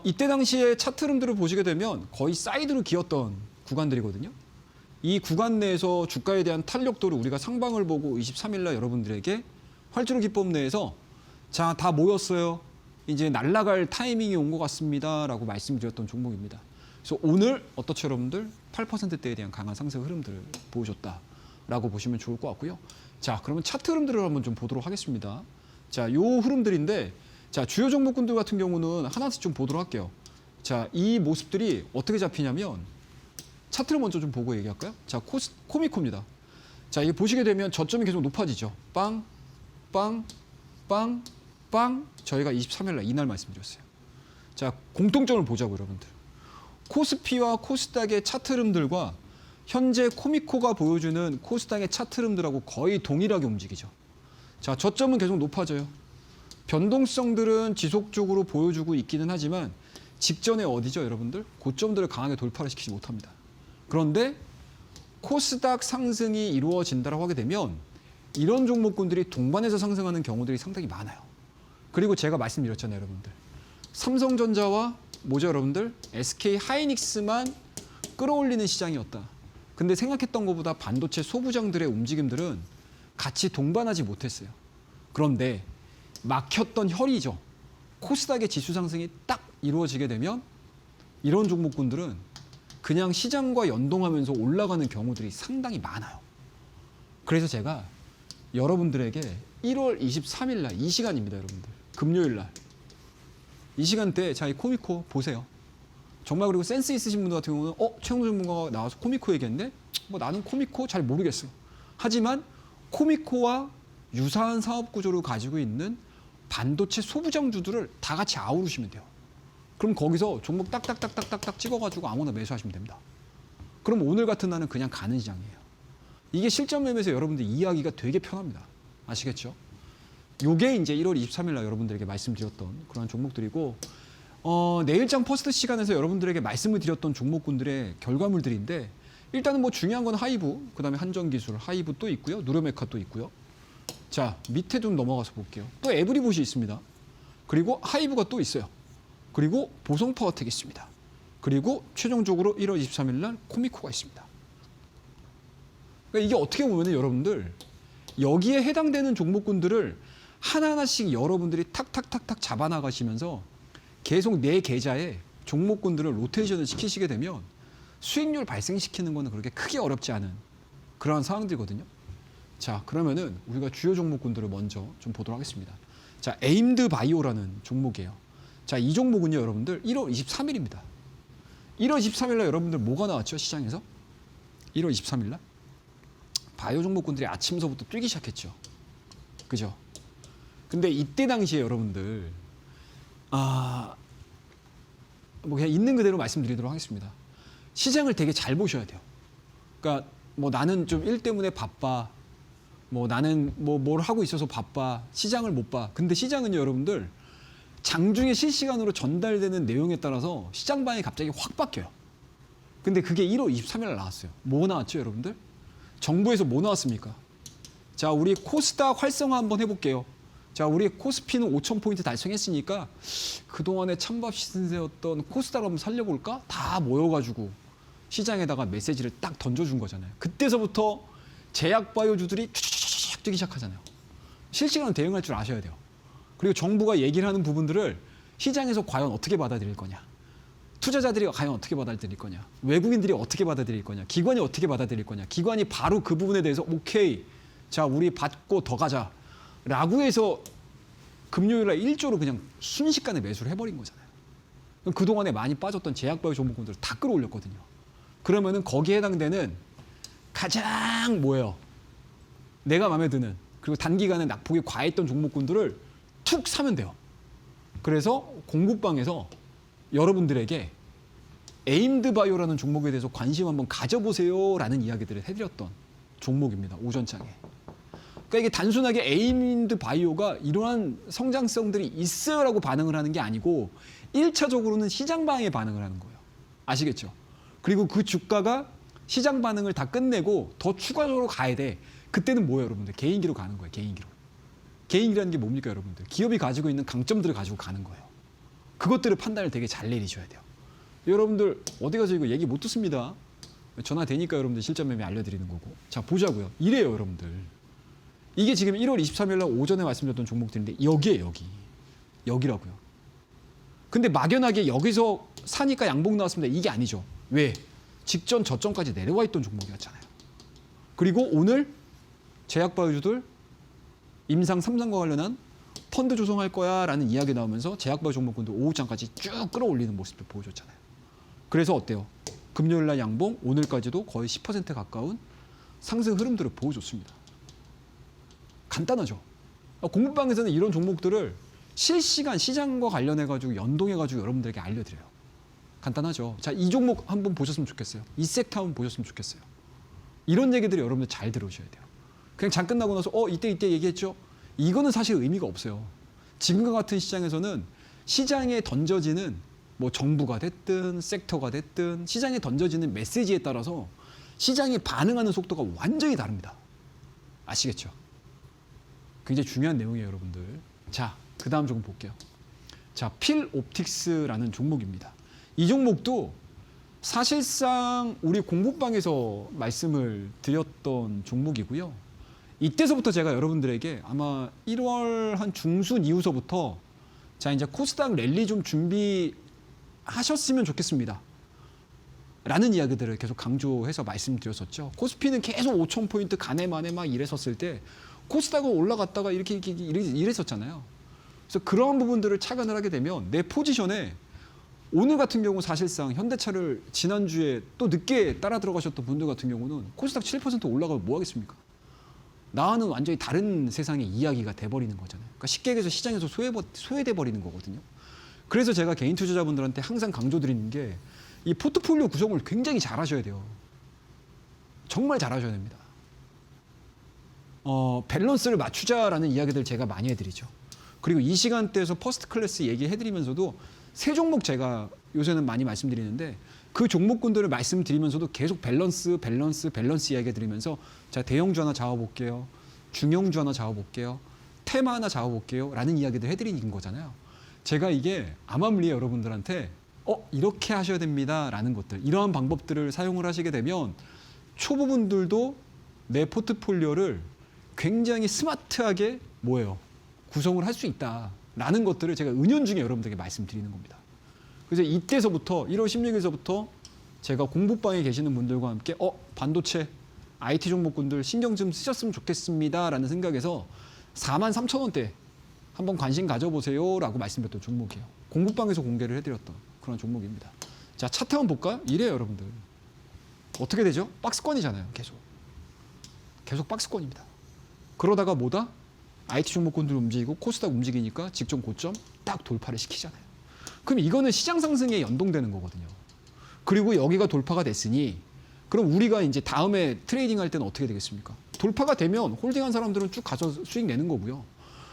이때 당시에 차트 흐름들을 보시게 되면 거의 사이드로 기었던 구간들이거든요. 이 구간 내에서 주가에 대한 탄력도를 우리가 상방을 보고 23일 날 여러분들에게 활주로 기법 내에서 자, 다 모였어요. 이제 날아갈 타이밍이 온 것 같습니다. 라고 말씀드렸던 종목입니다. 그래서 오늘 어떻죠, 여러분들? 8%대에 대한 강한 상승 흐름들을 보여줬다라고 보시면 좋을 것 같고요. 자, 그러면 차트 흐름들을 한번 좀 보도록 하겠습니다. 자, 요 흐름들인데 자, 주요 종목군들 같은 경우는 하나씩 좀 보도록 할게요. 자, 이 모습들이 어떻게 잡히냐면 차트를 먼저 좀 보고 얘기할까요? 자, 코미코입니다. 자, 이게 보시게 되면 저점이 계속 높아지죠. 빵, 빵, 빵, 빵. 저희가 23일 날 이날 말씀드렸어요. 자, 공통점을 보자고 여러분들. 코스피와 코스닥의 차트 흐름들과 현재 코미코가 보여주는 코스닥의 차트 흐름들하고 거의 동일하게 움직이죠. 자, 저점은 계속 높아져요. 변동성들은 지속적으로 보여주고 있기는 하지만 직전에 어디죠, 여러분들? 고점들을 강하게 돌파를 시키지 못합니다. 그런데 코스닥 상승이 이루어진다고 하게 되면 이런 종목군들이 동반해서 상승하는 경우들이 상당히 많아요. 그리고 제가 말씀드렸잖아요, 여러분들. 삼성전자와 뭐죠, 여러분들? SK 하이닉스만 끌어올리는 시장이었다. 근데 생각했던 것보다 반도체 소부장들의 움직임들은 같이 동반하지 못했어요. 그런데 막혔던 혈이죠. 코스닥의 지수 상승이 딱 이루어지게 되면 이런 종목군들은 그냥 시장과 연동하면서 올라가는 경우들이 상당히 많아요. 그래서 제가 여러분들에게 1월 23일 날 이 시간입니다, 여러분들. 금요일 날. 이 시간대 자, 이 코미코 보세요. 정말 그리고 센스 있으신 분들 같은 경우는 최영도 전문가가 나와서 코미코 얘기했네? 뭐 나는 코미코 잘 모르겠어. 하지만 코미코와 유사한 사업 구조를 가지고 있는 반도체 소부장주들을 다 같이 아우르시면 돼요. 그럼 거기서 종목 딱딱딱딱딱딱 찍어가지고 아무나 매수하시면 됩니다. 그럼 오늘 같은 날은 그냥 가는 시장이에요. 이게 실전 매매에서 여러분들 이해하기가 되게 편합니다. 아시겠죠? 요게 이제 1월 23일 날 여러분들에게 말씀드렸던 그런 종목들이고 내일장 퍼스트 시간에서 여러분들에게 말씀을 드렸던 종목군들의 결과물들인데 일단은 뭐 중요한 건 하이브, 그다음에 한전기술, 하이브 또 있고요. 누르메카 또 있고요. 자, 밑에 좀 넘어가서 볼게요. 또 에브리봇이 있습니다. 그리고 하이브가 또 있어요. 그리고 보성파워텍이 있습니다. 그리고 최종적으로 1월 23일 날 코미코가 있습니다. 그러니까 이게 어떻게 보면 여러분들 여기에 해당되는 종목군들을 하나하나씩 여러분들이 탁탁탁탁 잡아나가시면서 계속 내 계좌에 종목군들을 로테이션을 시키시게 되면 수익률 발생시키는 거는 그렇게 크게 어렵지 않은 그러한 상황들이거든요. 자, 그러면은 우리가 주요 종목군들을 먼저 좀 보도록 하겠습니다. 자, 에임드 바이오라는 종목이에요. 자, 이 종목은요, 여러분들 1월 23일입니다. 1월 23일 날 여러분들 뭐가 나왔죠, 시장에서? 1월 23일 날? 바이오 종목군들이 아침서부터 뛰기 시작했죠. 그죠? 근데 이때 당시에 여러분들 뭐 그냥 있는 그대로 말씀드리도록 하겠습니다. 시장을 되게 잘 보셔야 돼요. 그러니까 뭐 나는 좀 일 때문에 바빠. 뭐 나는 뭐 뭘 하고 있어서 바빠. 시장을 못 봐. 근데 시장은요, 여러분들 장중에 실시간으로 전달되는 내용에 따라서 시장 방향이 갑자기 확 바뀌어요. 근데 그게 1월 23일 날 나왔어요. 뭐 나왔죠, 여러분들? 정부에서 뭐 나왔습니까? 자, 우리 코스닥 활성화 한번 해볼게요. 자, 우리 코스피는 5,000포인트 달성했으니까 그동안에 찬밥 시즌세였던 코스닥을 한번 살려볼까? 다 모여가지고 시장에다가 메시지를 딱 던져준 거잖아요. 그때서부터 제약바이오주들이 쭉 뛰기 시작하잖아요. 실시간으로 대응할 줄 아셔야 돼요. 그리고 정부가 얘기를 하는 부분들을 시장에서 과연 어떻게 받아들일 거냐. 투자자들이 과연 어떻게 받아들일 거냐. 외국인들이 어떻게 받아들일 거냐. 기관이 어떻게 받아들일 거냐. 기관이 바로 그 부분에 대해서 오케이. 자, 우리 받고 더 가자. 라고 해서 금요일 날 1조로 그냥 순식간에 매수를 해버린 거잖아요. 그럼 그동안에 많이 빠졌던 제약바이오 종목군들을 다 끌어올렸거든요. 그러면은 거기에 해당되는 가장 뭐예요? 내가 마음에 드는 그리고 단기간에 낙폭이 과했던 종목군들을 툭 사면 돼요. 그래서 공부방에서 여러분들에게 에임드 바이오라는 종목에 대해서 관심 한번 가져보세요라는 이야기들을 해드렸던 종목입니다. 오전장에. 그러니까 이게 단순하게 에임드 바이오가 이러한 성장성들이 있어요라고 반응을 하는 게 아니고 1차적으로는 시장 방향에 반응을 하는 거예요. 아시겠죠? 그리고 그 주가가 시장 반응을 다 끝내고 더 추가적으로 가야 돼. 그때는 뭐예요, 여러분들? 개인기로 가는 거예요, 개인기로. 개인기라는 게 뭡니까, 여러분들? 기업이 가지고 있는 강점들을 가지고 가는 거예요. 그것들을 판단을 되게 잘 내리셔야 돼요. 여러분들 어디 가서 이거 얘기 못 듣습니다. 전화 되니까 여러분들 실전 매매 알려드리는 거고. 자, 보자고요. 이래요, 여러분들. 이게 지금 1월 23일 날 오전에 말씀드렸던 종목들인데 여기에요, 여기. 여기라고요. 근데 막연하게 여기서 사니까 양봉 나왔습니다. 이게 아니죠. 왜? 직전 저점까지 내려와 있던 종목이었잖아요. 그리고 오늘 제약바이오주들 임상 3상과 관련한 펀드 조성할 거야 라는 이야기 나오면서 제약바이오 종목군들 오후장까지 쭉 끌어올리는 모습을 보여줬잖아요. 그래서 어때요? 금요일 날 양봉, 오늘까지도 거의 10% 가까운 상승 흐름들을 보여줬습니다. 간단하죠. 공부방에서는 이런 종목들을 실시간 시장과 관련해가지고 연동해가지고 여러분들에게 알려드려요. 간단하죠. 자, 이 종목 한번 보셨으면 좋겠어요. 이 섹터 한번 보셨으면 좋겠어요. 이런 얘기들이 여러분들 잘 들으셔야 돼요. 그냥 장 끝나고 나서 이때 얘기했죠. 이거는 사실 의미가 없어요. 지금과 같은 시장에서는 시장에 던져지는 뭐 정부가 됐든 섹터가 됐든 시장에 던져지는 메시지에 따라서 시장이 반응하는 속도가 완전히 다릅니다. 아시겠죠? 굉장히 중요한 내용이에요, 여러분들. 자, 그 다음 종목 볼게요. 자, 필옵틱스라는 종목입니다. 이 종목도 사실상 우리 공부방에서 말씀을 드렸던 종목이고요. 이때서부터 제가 여러분들에게 아마 1월 한 중순 이후서부터 자, 이제 코스닥 랠리 좀 준비하셨으면 좋겠습니다. 라는 이야기들을 계속 강조해서 말씀드렸었죠. 코스피는 계속 5,000포인트 가네마네 막 이랬었을 때 코스닥은 올라갔다가 이렇게 이랬었잖아요. 그래서 그러한 부분들을 착안을 하게 되면 내 포지션에 오늘 같은 경우 사실상 현대차를 지난주에 또 늦게 따라 들어가셨던 분들 같은 경우는 코스닥 7% 올라가면 뭐 하겠습니까? 나와는 완전히 다른 세상의 이야기가 돼버리는 거잖아요. 그러니까 쉽게 얘기해서 시장에서 소외돼 버리는 거거든요. 그래서 제가 개인 투자자분들한테 항상 강조드리는 게 이 포트폴리오 구성을 굉장히 잘 하셔야 돼요. 정말 잘 하셔야 됩니다. 밸런스를 맞추자라는 이야기들 제가 많이 해드리죠. 그리고 이 시간대에서 퍼스트 클래스 얘기해드리면서도 세 종목 제가 요새는 많이 말씀드리는데 그 종목군들을 말씀드리면서도 계속 밸런스 이야기해드리면서 자, 대형주 하나 잡아볼게요. 중형주 하나 잡아볼게요. 테마 하나 잡아볼게요. 라는 이야기들 해드리는 거잖아요. 제가 이게 암암리에 여러분들한테 이렇게 하셔야 됩니다. 라는 것들, 이러한 방법들을 사용을 하시게 되면 초보분들도 내 포트폴리오를 굉장히 스마트하게 구성을 할 수 있다라는 것들을 제가 은연중에 여러분들에게 말씀드리는 겁니다. 그래서 이때서부터 1월 16일서부터 제가 공부방에 계시는 분들과 함께 반도체, IT 종목군들 신경 좀 쓰셨으면 좋겠습니다라는 생각에서 43,000원대 한번 관심 가져보세요 라고 말씀드렸던 종목이에요. 공부방에서 공개를 해드렸던 그런 종목입니다. 자, 차트 한번 볼까요? 이래요, 여러분들. 어떻게 되죠? 박스권이잖아요, 계속 계속 박스권입니다. 그러다가 뭐다? IT 종목군들 움직이고 코스닥 움직이니까 직전 고점 딱 돌파를 시키잖아요. 그럼 이거는 시장 상승에 연동되는 거거든요. 그리고 여기가 돌파가 됐으니 그럼 우리가 이제 다음에 트레이딩 할 때는 어떻게 되겠습니까? 돌파가 되면 홀딩한 사람들은 쭉 가서 수익 내는 거고요.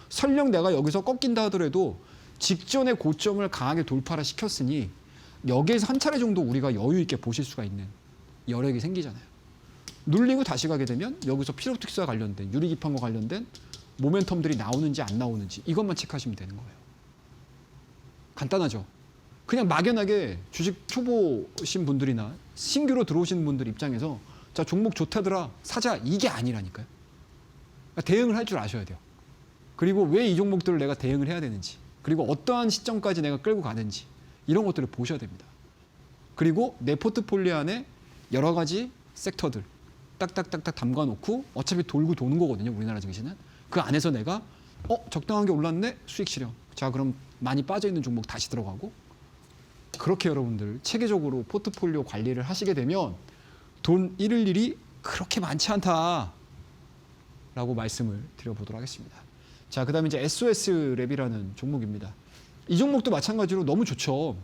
설령 내가 여기서 꺾인다 하더라도 직전의 고점을 강하게 돌파를 시켰으니 여기에서 한 차례 정도 우리가 여유 있게 보실 수가 있는 여력이 생기잖아요. 눌리고 다시 가게 되면 여기서 피로특수와 관련된 유리기판과 관련된 모멘텀들이 나오는지 안 나오는지 이것만 체크하시면 되는 거예요. 간단하죠. 그냥 막연하게 주식 초보신 분들이나 신규로 들어오시는 분들 입장에서 자 종목 좋다더라 사자 이게 아니라니까요. 그러니까 대응을 할 줄 아셔야 돼요. 그리고 왜 이 종목들을 내가 대응을 해야 되는지 그리고 어떠한 시점까지 내가 끌고 가는지 이런 것들을 보셔야 됩니다. 그리고 내 포트폴리오 안에 여러 가지 섹터들 딱딱딱딱 담가놓고 어차피 돌고 도는 거거든요. 우리나라 증시는. 그 안에서 내가 적당하게 올랐네 수익 실현. 자 그럼 많이 빠져있는 종목 다시 들어가고 그렇게 여러분들 체계적으로 포트폴리오 관리를 하시게 되면 돈 잃을 일이 그렇게 많지 않다라고 말씀을 드려보도록 하겠습니다. 자, 그 다음에 이제 SOS랩이라는 종목입니다. 이 종목도 마찬가지로 너무 좋죠.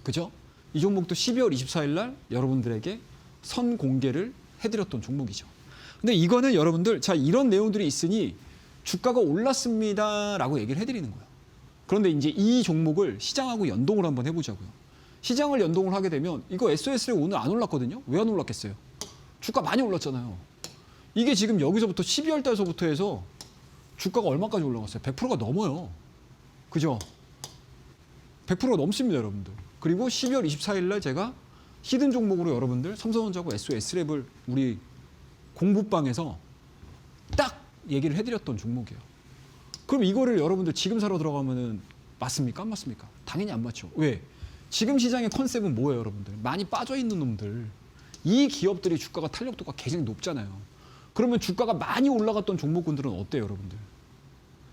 그죠? 이 종목도 12월 24일 날 여러분들에게 선 공개를 해드렸던 종목이죠. 근데 이거는 여러분들 자 이런 내용들이 있으니 주가가 올랐습니다라고 얘기를 해드리는 거예요. 그런데 이제 이 종목을 시장하고 연동을 한번 해보자고요. 시장을 연동을 하게 되면 이거 SOS랩 오늘 안 올랐거든요. 왜 안 올랐겠어요? 주가 많이 올랐잖아요. 이게 지금 여기서부터 12월 달서부터 해서 주가가 얼마까지 올라갔어요? 100%가 넘어요. 그죠? 100%가 넘습니다, 여러분들. 그리고 12월 24일 날 제가 히든 종목으로 여러분들 삼성전자하고 SOS랩을 우리 공부방에서 딱 얘기를 해드렸던 종목이에요. 그럼 이거를 여러분들 지금 사러 들어가면은 맞습니까? 안 맞습니까? 당연히 안 맞죠. 왜? 지금 시장의 컨셉은 뭐예요, 여러분들? 많이 빠져있는 놈들. 이 기업들이 주가가 탄력도가 굉장히 높잖아요. 그러면 주가가 많이 올라갔던 종목군들은 어때요, 여러분들?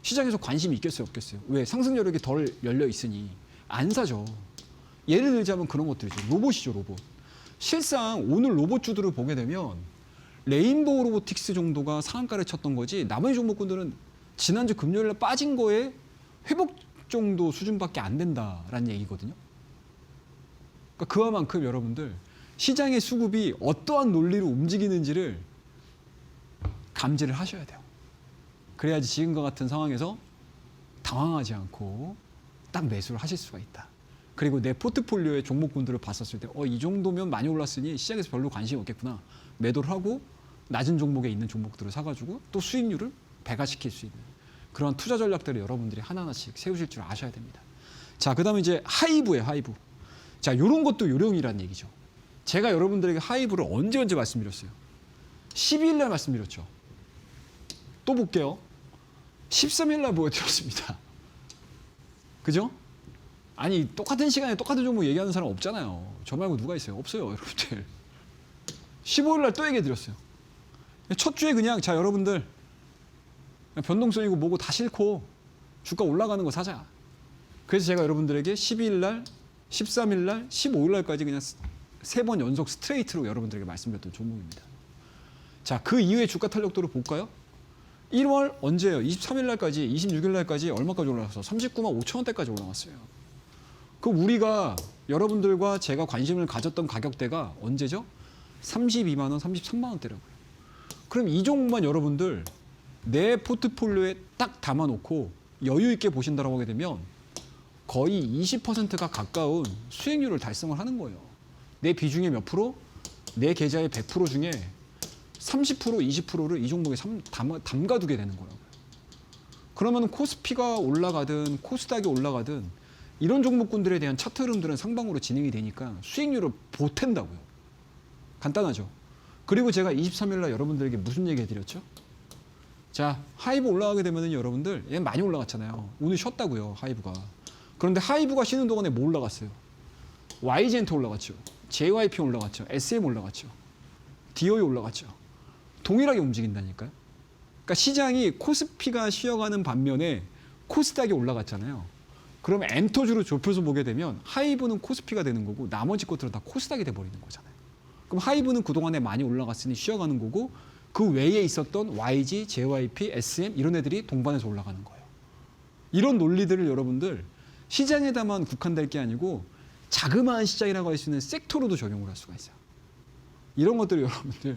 시장에서 관심이 있겠어요, 없겠어요? 왜? 상승 여력이 덜 열려 있으니 안 사죠. 예를 들자면 그런 것들이죠. 로봇이죠, 로봇. 실상 오늘 로봇주들을 보게 되면 레인보우 로보틱스 정도가 상한가를 쳤던 거지 나머지 종목군들은 지난주 금요일에 빠진 거에 회복 정도 수준밖에 안 된다라는 얘기거든요. 그러니까 그와만큼 여러분들 시장의 수급이 어떠한 논리로 움직이는지를 감지를 하셔야 돼요. 그래야지 지금과 같은 상황에서 당황하지 않고 딱 매수를 하실 수가 있다. 그리고 내 포트폴리오의 종목군들을 봤었을 때 이 정도면 많이 올랐으니 시장에서 별로 관심이 없겠구나. 매도를 하고 낮은 종목에 있는 종목들을 사가지고 또 수익률을 배가시킬 수 있는 그런 투자 전략들을 여러분들이 하나하나씩 세우실 줄 아셔야 됩니다. 자, 그 다음에 이제 하이브예요, 하이브. 자, 요런 것도 요령이라는 얘기죠. 제가 여러분들에게 하이브를 언제 말씀드렸어요? 12일 날 말씀드렸죠. 또 볼게요. 13일 날 보여드렸습니다. 그죠? 아니, 똑같은 시간에 똑같은 종목 얘기하는 사람 없잖아요. 저 말고 누가 있어요? 없어요, 여러분들. 15일 날 또 얘기해드렸어요. 첫 주에 그냥 자 여러분들 변동성이고 뭐고 다 싫고 주가 올라가는 거 사자. 그래서 제가 여러분들에게 12일 날, 13일 날, 15일 날까지 그냥 3번 연속 스트레이트로 여러분들에게 말씀드렸던 종목입니다. 자, 그 이후에 주가 탄력도를 볼까요? 1월 언제예요? 23일 날까지, 26일 날까지 얼마까지 올라가서 39만 5천 원대까지 올라갔어요. 그럼 우리가 여러분들과 제가 관심을 가졌던 가격대가 언제죠? 32만 원, 33만 원대라고요. 그럼 이 종목만 여러분들 내 포트폴리오에 딱 담아놓고 여유 있게 보신다고 하게 되면 거의 20%가 가까운 수익률을 달성을 하는 거예요. 내 비중의 몇 프로? 내 계좌의 100% 중에 30%, 20%를 이 종목에 담가두게 되는 거라고요. 그러면 코스피가 올라가든 코스닥이 올라가든 이런 종목군들에 대한 차트 흐름들은 상방으로 진행이 되니까 수익률을 보탠다고요. 간단하죠. 그리고 제가 23일 날 여러분들에게 무슨 얘기 해드렸죠? 자, 하이브 올라가게 되면 여러분들 얘 많이 올라갔잖아요. 오늘 쉬었다고요, 하이브가. 그런데 하이브가 쉬는 동안에 뭐 올라갔어요? YG엔트 올라갔죠. JYP 올라갔죠. SM 올라갔죠. DOE 올라갔죠. 동일하게 움직인다니까요. 그러니까 시장이 코스피가 쉬어가는 반면에 코스닥이 올라갔잖아요. 그럼 엔터주로 좁혀서 보게 되면 하이브는 코스피가 되는 거고 나머지 것들은 다 코스닥이 돼버리는 거잖아요. 그럼 하이브는 그동안에 많이 올라갔으니 쉬어가는 거고 그 외에 있었던 YG, JYP, SM 이런 애들이 동반해서 올라가는 거예요. 이런 논리들을 여러분들 시장에다만 국한될 게 아니고 자그마한 시장이라고 할 수 있는 섹터로도 적용을 할 수가 있어요. 이런 것들을 여러분들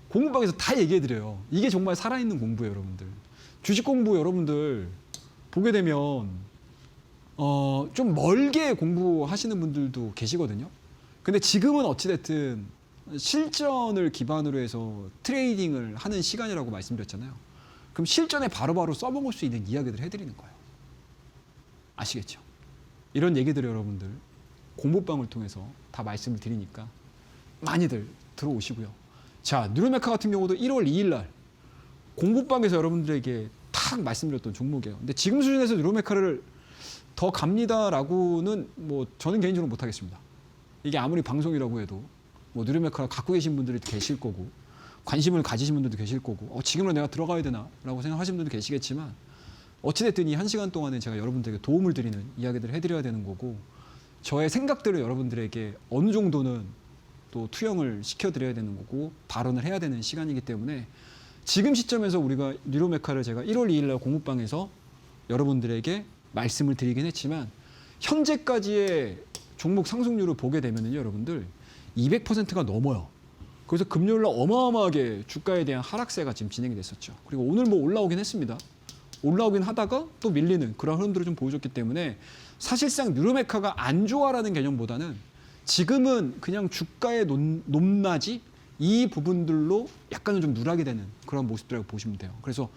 공부방에서 다 얘기해드려요. 이게 정말 살아있는 공부예요, 여러분들. 주식 공부 여러분들 보게 되면 좀 멀게 공부하시는 분들도 계시거든요. 근데 지금은 어찌됐든 실전을 기반으로 해서 트레이딩을 하는 시간이라고 말씀드렸잖아요. 그럼 실전에 바로바로 써먹을 수 있는 이야기들을 해드리는 거예요. 아시겠죠? 이런 얘기들을 여러분들 공부방을 통해서 다 말씀을 드리니까 많이들 들어오시고요. 자, 누르메카 같은 경우도 1월 2일 날 공부방에서 여러분들에게 탁 말씀드렸던 종목이에요. 근데 지금 수준에서 누르메카를 더 갑니다라고는 뭐 저는 개인적으로 못하겠습니다. 이게 아무리 방송이라고 해도 뭐 누르메카 갖고 계신 분들이 계실 거고 관심을 가지신 분들도 계실 거고 지금은 내가 들어가야 되나라고 생각하시는 분들도 계시겠지만 어찌됐든 이 1시간 동안에 제가 여러분들에게 도움을 드리는 이야기들을 해드려야 되는 거고 저의 생각들을 여러분들에게 어느 정도는 또 투영을 시켜드려야 되는 거고 발언을 해야 되는 시간이기 때문에 지금 시점에서 우리가 뉴로메카를 제가 1월 2일 날 공부방에서 여러분들에게 말씀을 드리긴 했지만 현재까지의 종목 상승률을 보게 되면은 여러분들 200%가 넘어요. 그래서 금요일 날 어마어마하게 주가에 대한 하락세가 지금 진행이 됐었죠. 그리고 오늘 뭐 올라오긴 했습니다. 올라오긴 하다가 또 밀리는 그런 흐름들을 좀 보여줬기 때문에 사실상 뉴로메카가 안 좋아라는 개념보다는 지금은 그냥 주가의 높낮이 이 부분들로 약간은 좀 누락이 되는 그런 모습이라고 보시면 돼요. 그래서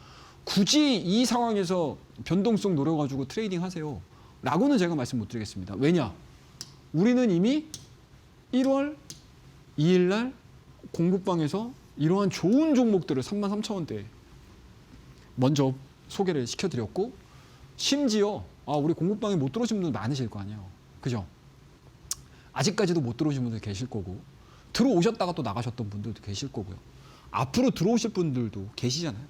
굳이 이 상황에서 변동성 노려가지고 트레이딩 하세요 라고는 제가 말씀 못 드리겠습니다. 왜냐? 우리는 이미 1월 2일 날 공부방에서 이러한 좋은 종목들을 33,000원대에 먼저 소개를 시켜드렸고 심지어 우리 공부방에 못 들어오신 분들 많으실 거 아니에요. 그죠? 아직까지도 못 들어오신 분들 계실 거고 들어오셨다가 또 나가셨던 분들도 계실 거고요. 앞으로 들어오실 분들도 계시잖아요.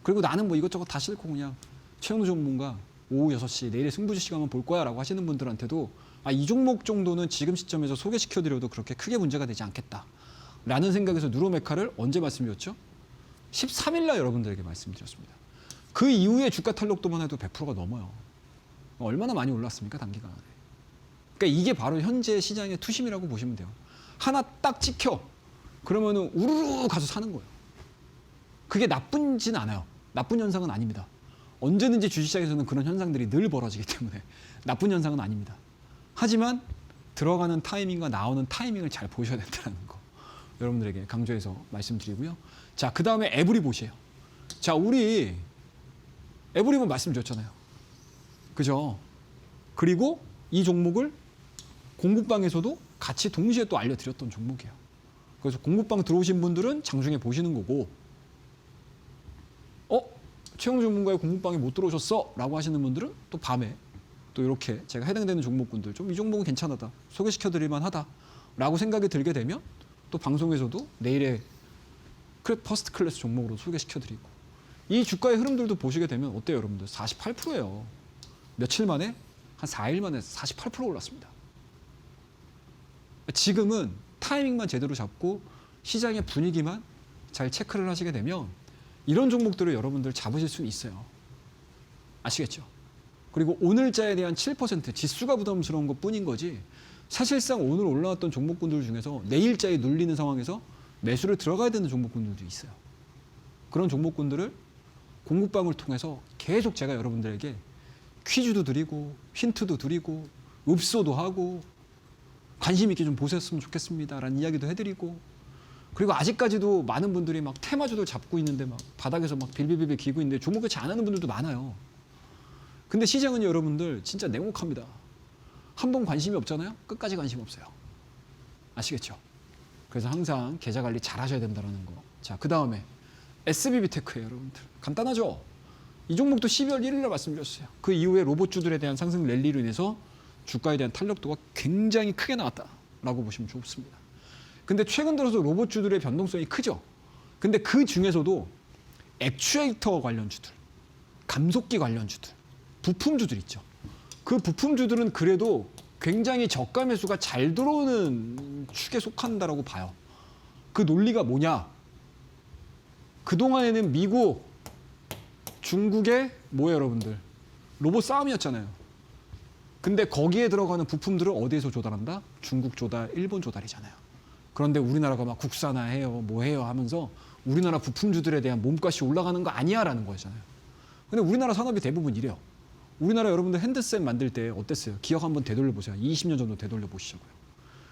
그리고 나는 뭐 이것저것 다 싫고 그냥 최영도 전문가 오후 6시 내일의 승부주 시간만 볼 거야 라고 하시는 분들한테도 이 종목 정도는 지금 시점에서 소개시켜드려도 그렇게 크게 문제가 되지 않겠다 라는 생각에서 누로메카를 언제 말씀드렸죠? 13일 날 여러분들에게 말씀드렸습니다. 그 이후에 주가 탄력도만 해도 100%가 넘어요. 얼마나 많이 올랐습니까 단기간에. 그러니까 이게 바로 현재 시장의 투심이라고 보시면 돼요. 하나 딱 찍혀 그러면은 우르르 가서 사는 거예요. 그게 나쁘진 않아요. 나쁜 현상은 아닙니다. 언제든지 주식시장에서는 그런 현상들이 늘 벌어지기 때문에 나쁜 현상은 아닙니다. 하지만 들어가는 타이밍과 나오는 타이밍을 잘 보셔야 된다는 거 여러분들에게 강조해서 말씀드리고요. 자, 그 다음에 에브리봇이에요. 자, 우리 에브리봇 말씀드렸잖아요. 그죠? 그리고 이 종목을 공부방에서도 같이 동시에 또 알려드렸던 종목이에요. 그래서 공부방 들어오신 분들은 장중에 보시는 거고 최영 전문가의 공부방에 못 들어오셨어 라고 하시는 분들은 또 밤에 또 이렇게 제가 해당되는 종목군들 좀 이 종목은 괜찮았다 소개시켜드릴 만하다 라고 생각이 들게 되면 또 방송에서도 내일의 퍼스트 클래스 종목으로 소개시켜드리고 이 주가의 흐름들도 보시게 되면 어때요 여러분들? 48%예요. 며칠 만에 한 4일 만에 48% 올랐습니다. 지금은 타이밍만 제대로 잡고 시장의 분위기만 잘 체크를 하시게 되면 이런 종목들을 여러분들 잡으실 수 있어요. 아시겠죠? 그리고 오늘자에 대한 7% 지수가 부담스러운 것뿐인 거지 사실상 오늘 올라왔던 종목군들 중에서 내일자에 눌리는 상황에서 매수를 들어가야 되는 종목군들도 있어요. 그런 종목군들을 공부방을 통해서 계속 제가 여러분들에게 퀴즈도 드리고 힌트도 드리고 읍소도 하고 관심 있게 좀 보셨으면 좋겠습니다라는 이야기도 해드리고 그리고 아직까지도 많은 분들이 막 테마주들 잡고 있는데 막 바닥에서 막 빌빌빌 기고 있는데 종목을 잘 안 하는 분들도 많아요. 근데 시장은 여러분들 진짜 냉혹합니다. 한 번 관심이 없잖아요. 끝까지 관심 없어요. 아시겠죠? 그래서 항상 계좌 관리 잘 하셔야 된다는 거. 자, 그 다음에 SBB테크예요, 여러분들. 간단하죠? 이 종목도 12월 1일 날 말씀드렸어요. 그 이후에 로봇주들에 대한 상승 랠리로 인해서 주가에 대한 탄력도가 굉장히 크게 나왔다라고 보시면 좋습니다. 근데 최근 들어서 로봇주들의 변동성이 크죠. 근데 그 중에서도 액추에이터 관련주들, 감속기 관련주들, 부품주들 있죠. 그 부품주들은 그래도 굉장히 저가 매수가 잘 들어오는 축에 속한다라고 봐요. 그 논리가 뭐냐? 그동안에는 미국, 중국의 뭐예요, 여러분들? 로봇 싸움이었잖아요. 근데 거기에 들어가는 부품들을 어디에서 조달한다? 중국 조달, 일본 조달이잖아요. 그런데 우리나라가 막 국산화해요, 뭐 해요 하면서 우리나라 부품주들에 대한 몸값이 올라가는 거 아니야라는 거잖아요. 근데 우리나라 산업이 대부분 이래요. 우리나라 여러분들 핸드셋 만들 때 어땠어요? 기억 한번 되돌려 보세요. 20년 정도 되돌려 보시자고요.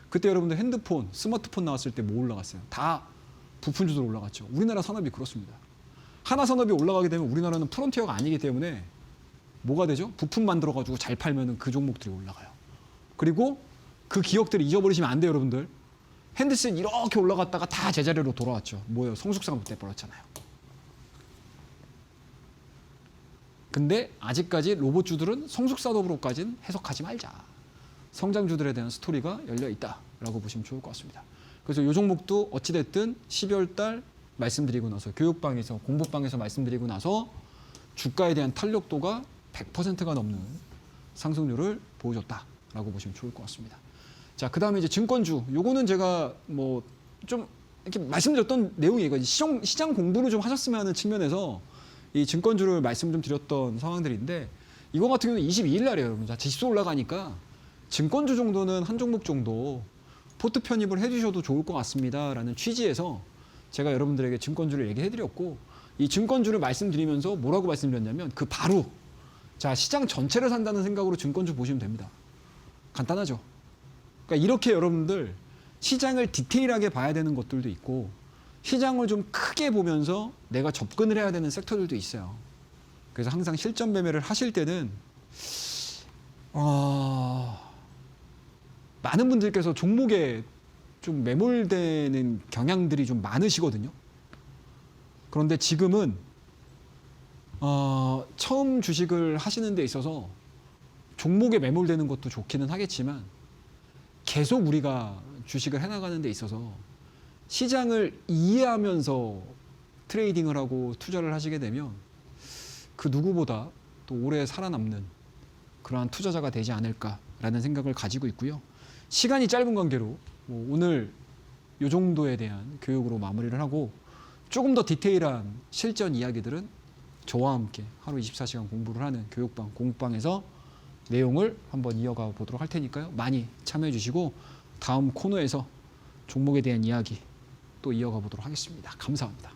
그때 여러분들 핸드폰, 스마트폰 나왔을 때 뭐 올라갔어요? 다 부품주들 올라갔죠. 우리나라 산업이 그렇습니다. 하나 산업이 올라가게 되면 우리나라는 프론티어가 아니기 때문에 뭐가 되죠? 부품 만들어가지고 잘 팔면은 그 종목들이 올라가요. 그리고 그 기억들을 잊어버리시면 안 돼요, 여러분들. 핸드셋 이렇게 올라갔다가 다 제자리로 돌아왔죠. 뭐예요? 성숙상도 돼버렸잖아요. 근데 아직까지 로봇주들은 성숙산업으로까지는 해석하지 말자. 성장주들에 대한 스토리가 열려 있다라고 보시면 좋을 것 같습니다. 그래서 이 종목도 어찌됐든 12월 달 말씀드리고 나서 교육방에서 공부방에서 말씀드리고 나서 주가에 대한 탄력도가 100%가 넘는 상승률을 보여줬다라고 보시면 좋을 것 같습니다. 자, 그다음에 이제 증권주. 요거는 제가 뭐 좀 이렇게 말씀드렸던 내용이에요. 시장 공부를 좀 하셨으면 하는 측면에서 이 증권주를 말씀 좀 드렸던 상황들인데 이거 같은 경우는 22일 날이에요, 여러분. 자, 지수 올라가니까 증권주 정도는 한 종목 정도 포트 편입을 해주셔도 좋을 것 같습니다라는 취지에서 제가 여러분들에게 증권주를 얘기해드렸고 이 증권주를 말씀드리면서 뭐라고 말씀드렸냐면 그 바로 자 시장 전체를 산다는 생각으로 증권주 보시면 됩니다. 간단하죠. 그러니까 이렇게 여러분들 시장을 디테일하게 봐야 되는 것들도 있고 시장을 좀 크게 보면서 내가 접근을 해야 되는 섹터들도 있어요. 그래서 항상 실전 매매를 하실 때는 많은 분들께서 종목에 좀 매몰되는 경향들이 좀 많으시거든요. 그런데 지금은 처음 주식을 하시는 데 있어서 종목에 매몰되는 것도 좋기는 하겠지만 계속 우리가 주식을 해나가는 데 있어서 시장을 이해하면서 트레이딩을 하고 투자를 하시게 되면 그 누구보다 또 오래 살아남는 그러한 투자자가 되지 않을까라는 생각을 가지고 있고요. 시간이 짧은 관계로 뭐 오늘 이 정도에 대한 교육으로 마무리를 하고 조금 더 디테일한 실전 이야기들은 저와 함께 하루 24시간 공부를 하는 교육방, 공부방에서 내용을 한번 이어가 보도록 할 테니까요. 많이 참여해 주시고 다음 코너에서 종목에 대한 이야기 또 이어가 보도록 하겠습니다. 감사합니다.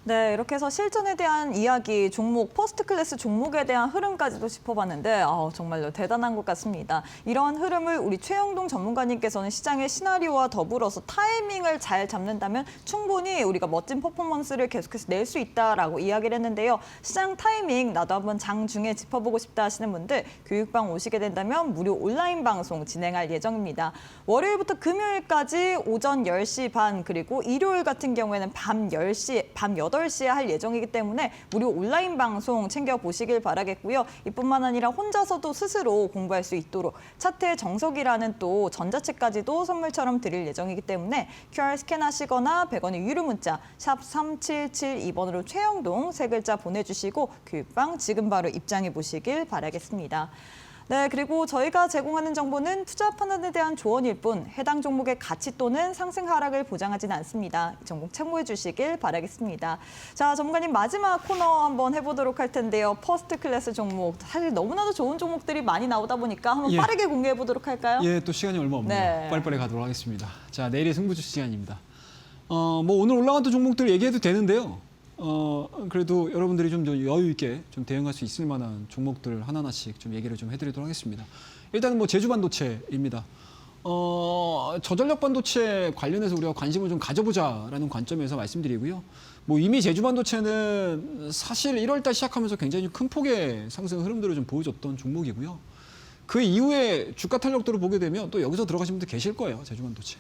네, 이렇게 해서 실전에 대한 이야기, 종목, 퍼스트 클래스 종목에 대한 흐름까지도 짚어봤는데 정말로 대단한 것 같습니다. 이런 흐름을 우리 최영동 전문가님께서는 시장의 시나리오와 더불어서 타이밍을 잘 잡는다면 충분히 우리가 멋진 퍼포먼스를 계속해서 낼 수 있다라고 이야기를 했는데요. 시장 타이밍 나도 한번 장중에 짚어보고 싶다 하시는 분들 교육방 오시게 된다면 무료 온라인 방송 진행할 예정입니다. 월요일부터 금요일까지 오전 10시 반 그리고 일요일 같은 경우에는 밤 10시, 밤 8시에 할 예정이기 때문에 무료 온라인 방송 챙겨보시길 바라겠고요. 이뿐만 아니라 혼자서도 스스로 공부할 수 있도록 차트의 정석이라는 또 전자책까지도 선물처럼 드릴 예정이기 때문에 QR 스캔하시거나 100원의 유료 문자 샵 3772번으로 최영동 세 글자 보내주시고 교육방 지금 바로 입장해 보시길 바라겠습니다. 네, 그리고 저희가 제공하는 정보는 투자 판단에 대한 조언일 뿐 해당 종목의 가치 또는 상승 하락을 보장하지는 않습니다. 이 종목 참고해 주시길 바라겠습니다. 자, 전문가님 마지막 코너 한번 해보도록 할 텐데요. 퍼스트 클래스 종목, 사실 너무나도 좋은 종목들이 많이 나오다 보니까 한번 빠르게 공개해 보도록 할까요? 예, 또 시간이 얼마 없네요. 네. 빨리빨리 가도록 하겠습니다. 자, 내일의 승부주 시간입니다. 뭐 오늘 올라갔던 종목들 얘기해도 되는데요. 그래도 여러분들이 좀 여유 있게 좀 대응할 수 있을 만한 종목들 하나하나씩 좀 얘기를 좀 해드리도록 하겠습니다. 일단은 뭐 제주반도체입니다. 저전력 반도체 관련해서 우리가 관심을 좀 가져보자라는 관점에서 말씀드리고요. 뭐 이미 제주반도체는 사실 1월달 시작하면서 굉장히 큰 폭의 상승 흐름들을 좀 보여줬던 종목이고요. 그 이후에 주가 탄력도를 보게 되면 또 여기서 들어가신 분들 계실 거예요. 제주반도체.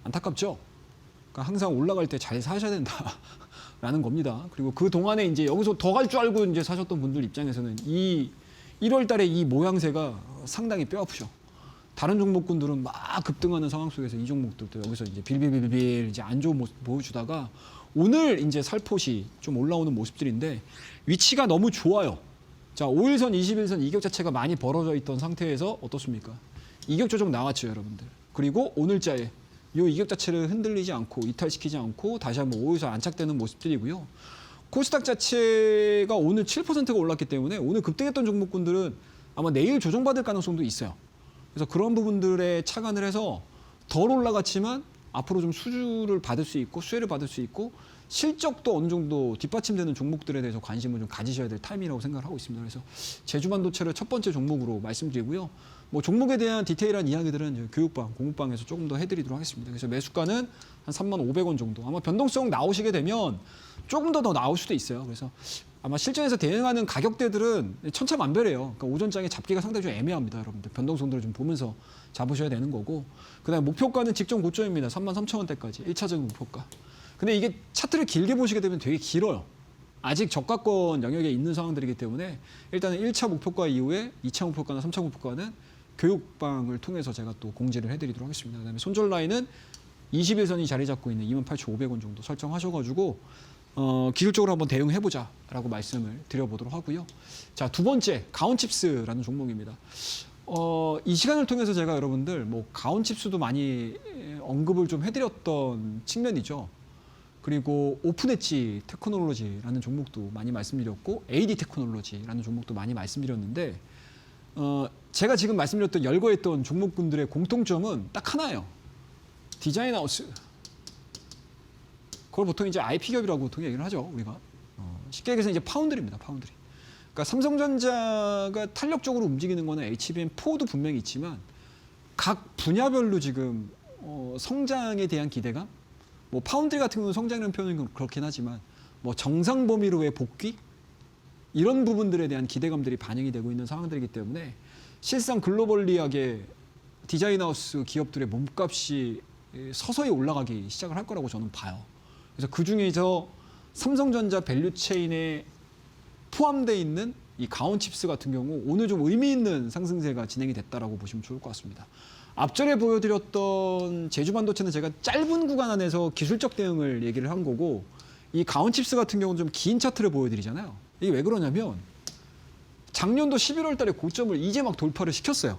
안타깝죠? 그러니까 항상 올라갈 때 잘 사셔야 된다. 라는 겁니다. 그리고 그 동안에 이제 여기서 더 갈 줄 알고 이제 사셨던 분들 입장에서는 이 1월 달에 이 모양새가 상당히 뼈아프죠. 다른 종목군들은 막 급등하는 상황 속에서 이 종목들도 여기서 이제 빌빌빌빌 이제 안 좋은 모습 보여주다가 오늘 이제 살포시 좀 올라오는 모습들인데 위치가 너무 좋아요. 자, 5일선, 21선 이격 자체가 많이 벌어져 있던 상태에서 어떻습니까? 이격 조정 나왔죠, 여러분들. 그리고 오늘자에 이 이격 자체를 흔들리지 않고 이탈시키지 않고 다시 한번 5에서 안착되는 모습들이고요. 코스닥 자체가 오늘 7%가 올랐기 때문에 오늘 급등했던 종목군들은 아마 내일 조정받을 가능성도 있어요. 그래서 그런 부분들에 착안을 해서 덜 올라갔지만 앞으로 좀 수주를 받을 수 있고 수혜를 받을 수 있고 실적도 어느 정도 뒷받침되는 종목들에 대해서 관심을 좀 가지셔야 될 타이밍이라고 생각을 하고 있습니다. 그래서 제주반도체를 첫 번째 종목으로 말씀드리고요. 뭐 종목에 대한 디테일한 이야기들은 이제 교육방, 공부방에서 조금 더 해드리도록 하겠습니다. 그래서 매수가는 한 3,500원 정도. 아마 변동성 나오시게 되면 조금 더 나올 수도 있어요. 그래서 아마 실전에서 대응하는 가격대들은 천차만별이에요. 그러니까 오전장에 잡기가 상당히 좀 애매합니다, 여러분들. 변동성들을 좀 보면서 잡으셔야 되는 거고. 그다음에 목표가는 직전 고점입니다. 33,000원대까지 1차적인 목표가. 근데 이게 차트를 길게 보시게 되면 되게 길어요. 아직 저가권 영역에 있는 상황들이기 때문에 일단은 1차 목표가 이후에 2차 목표가나 3차 목표가는 교육방을 통해서 제가 또 공지를 해드리도록 하겠습니다. 그다음에 손절 라인은 21선이 자리 잡고 있는 28,500원 정도 설정하셔가지고 기술적으로 한번 대응해보자라고 말씀을 드려보도록 하고요. 자, 두 번째 가온칩스라는 종목입니다. 이 시간을 통해서 제가 여러분들 뭐 가온칩스도 많이 언급을 좀 해드렸던 측면이죠. 그리고 오픈엣지 테크놀로지라는 종목도 많이 말씀드렸고 AD 테크놀로지라는 종목도 많이 말씀드렸는데 제가 지금 말씀드렸던 열거했던 종목군들의 공통점은 딱 하나예요. 디자인 하우스. 그걸 보통 이제 IP 기업이라고 보통 얘기를 하죠, 우리가. 쉽게 얘기해서 이제 파운드리입니다, 파운드리. 그러니까 삼성전자가 탄력적으로 움직이는 거는 HBM4도 분명히 있지만 각 분야별로 지금 성장에 대한 기대감, 뭐 파운드리 같은 경우는 성장이라는 표현은 그렇긴 하지만 뭐 정상 범위로의 복귀 이런 부분들에 대한 기대감들이 반영이 되고 있는 상황들이기 때문에 실상 글로벌리하게 디자인하우스 기업들의 몸값이 서서히 올라가기 시작을 할 거라고 저는 봐요. 그래서 그 중에서 삼성전자 밸류체인에 포함되어 있는 이 가온칩스 같은 경우 오늘 좀 의미 있는 상승세가 진행이 됐다라고 보시면 좋을 것 같습니다. 앞전에 보여드렸던 제주반도체는 제가 짧은 구간 안에서 기술적 대응을 얘기를 한 거고 이 가온칩스 같은 경우는 좀 긴 차트를 보여드리잖아요. 이게 왜 그러냐면 작년도 11월 달에 고점을 이제 막 돌파를 시켰어요.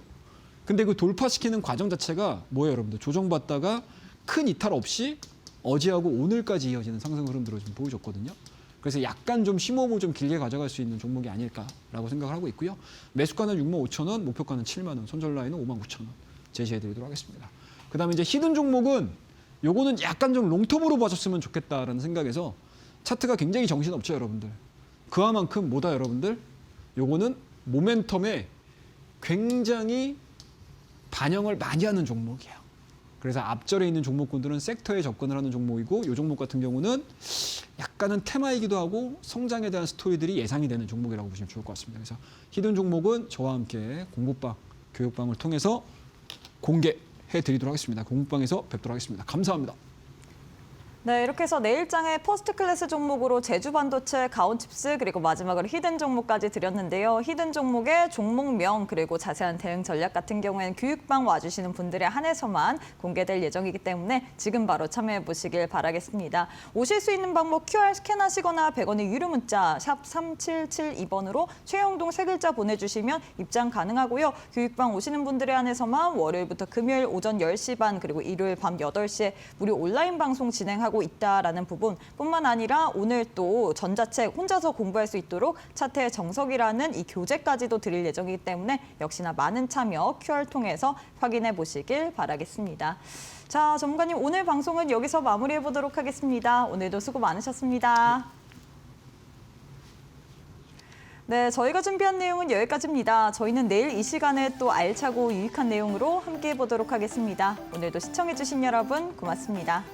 근데 그 돌파시키는 과정 자체가 뭐예요, 여러분들? 조정받다가 큰 이탈 없이 어제하고 오늘까지 이어지는 상승 흐름들을 좀 보여줬거든요. 그래서 약간 좀 심호흡을 좀 길게 가져갈 수 있는 종목이 아닐까라고 생각을 하고 있고요. 매수가는 65,000원, 목표가는 70,000원, 손절 라인은 59,000원 제시해드리도록 하겠습니다. 그다음에 이제 히든 종목은 요거는 약간 좀 롱텀으로 봐줬으면 좋겠다라는 생각에서 차트가 굉장히 정신없죠, 여러분들. 그와만큼 뭐다, 여러분들? 요거는 모멘텀에 굉장히 반영을 많이 하는 종목이에요. 그래서 앞절에 있는 종목군들은 섹터에 접근을 하는 종목이고 이 종목 같은 경우는 약간은 테마이기도 하고 성장에 대한 스토리들이 예상이 되는 종목이라고 보시면 좋을 것 같습니다. 그래서 히든 종목은 저와 함께 공부방, 교육방을 통해서 공개해 드리도록 하겠습니다. 공부방에서 뵙도록 하겠습니다. 감사합니다. 네, 이렇게 해서 내일장의 퍼스트 클래스 종목으로 제주반도체, 가온칩스 그리고 마지막으로 히든 종목까지 드렸는데요. 히든 종목의 종목명 그리고 자세한 대응 전략 같은 경우에는 교육방 와주시는 분들에 한해서만 공개될 예정이기 때문에 지금 바로 참여해 보시길 바라겠습니다. 오실 수 있는 방법 QR 스캔하시거나 100원의 유료 문자 샵 3772번으로 최영동 세 글자 보내주시면 입장 가능하고요. 교육방 오시는 분들에 한해서만 월요일부터 금요일 오전 10시 반 그리고 일요일 밤 8시에 무료 온라인 방송 진행하고 있다라는 부분뿐만 아니라 오늘 또 전자책 혼자서 공부할 수 있도록 차트의 정석이라는 이 교재까지도 드릴 예정이기 때문에 역시나 많은 참여 QR 통해서 확인해 보시길 바라겠습니다. 자, 전문가님 오늘 방송은 여기서 마무리해 보도록 하겠습니다. 오늘도 수고 많으셨습니다. 네, 저희가 준비한 내용은 여기까지입니다. 저희는 내일 이 시간에 또 알차고 유익한 내용으로 함께해 보도록 하겠습니다. 오늘도 시청해 주신 여러분 고맙습니다.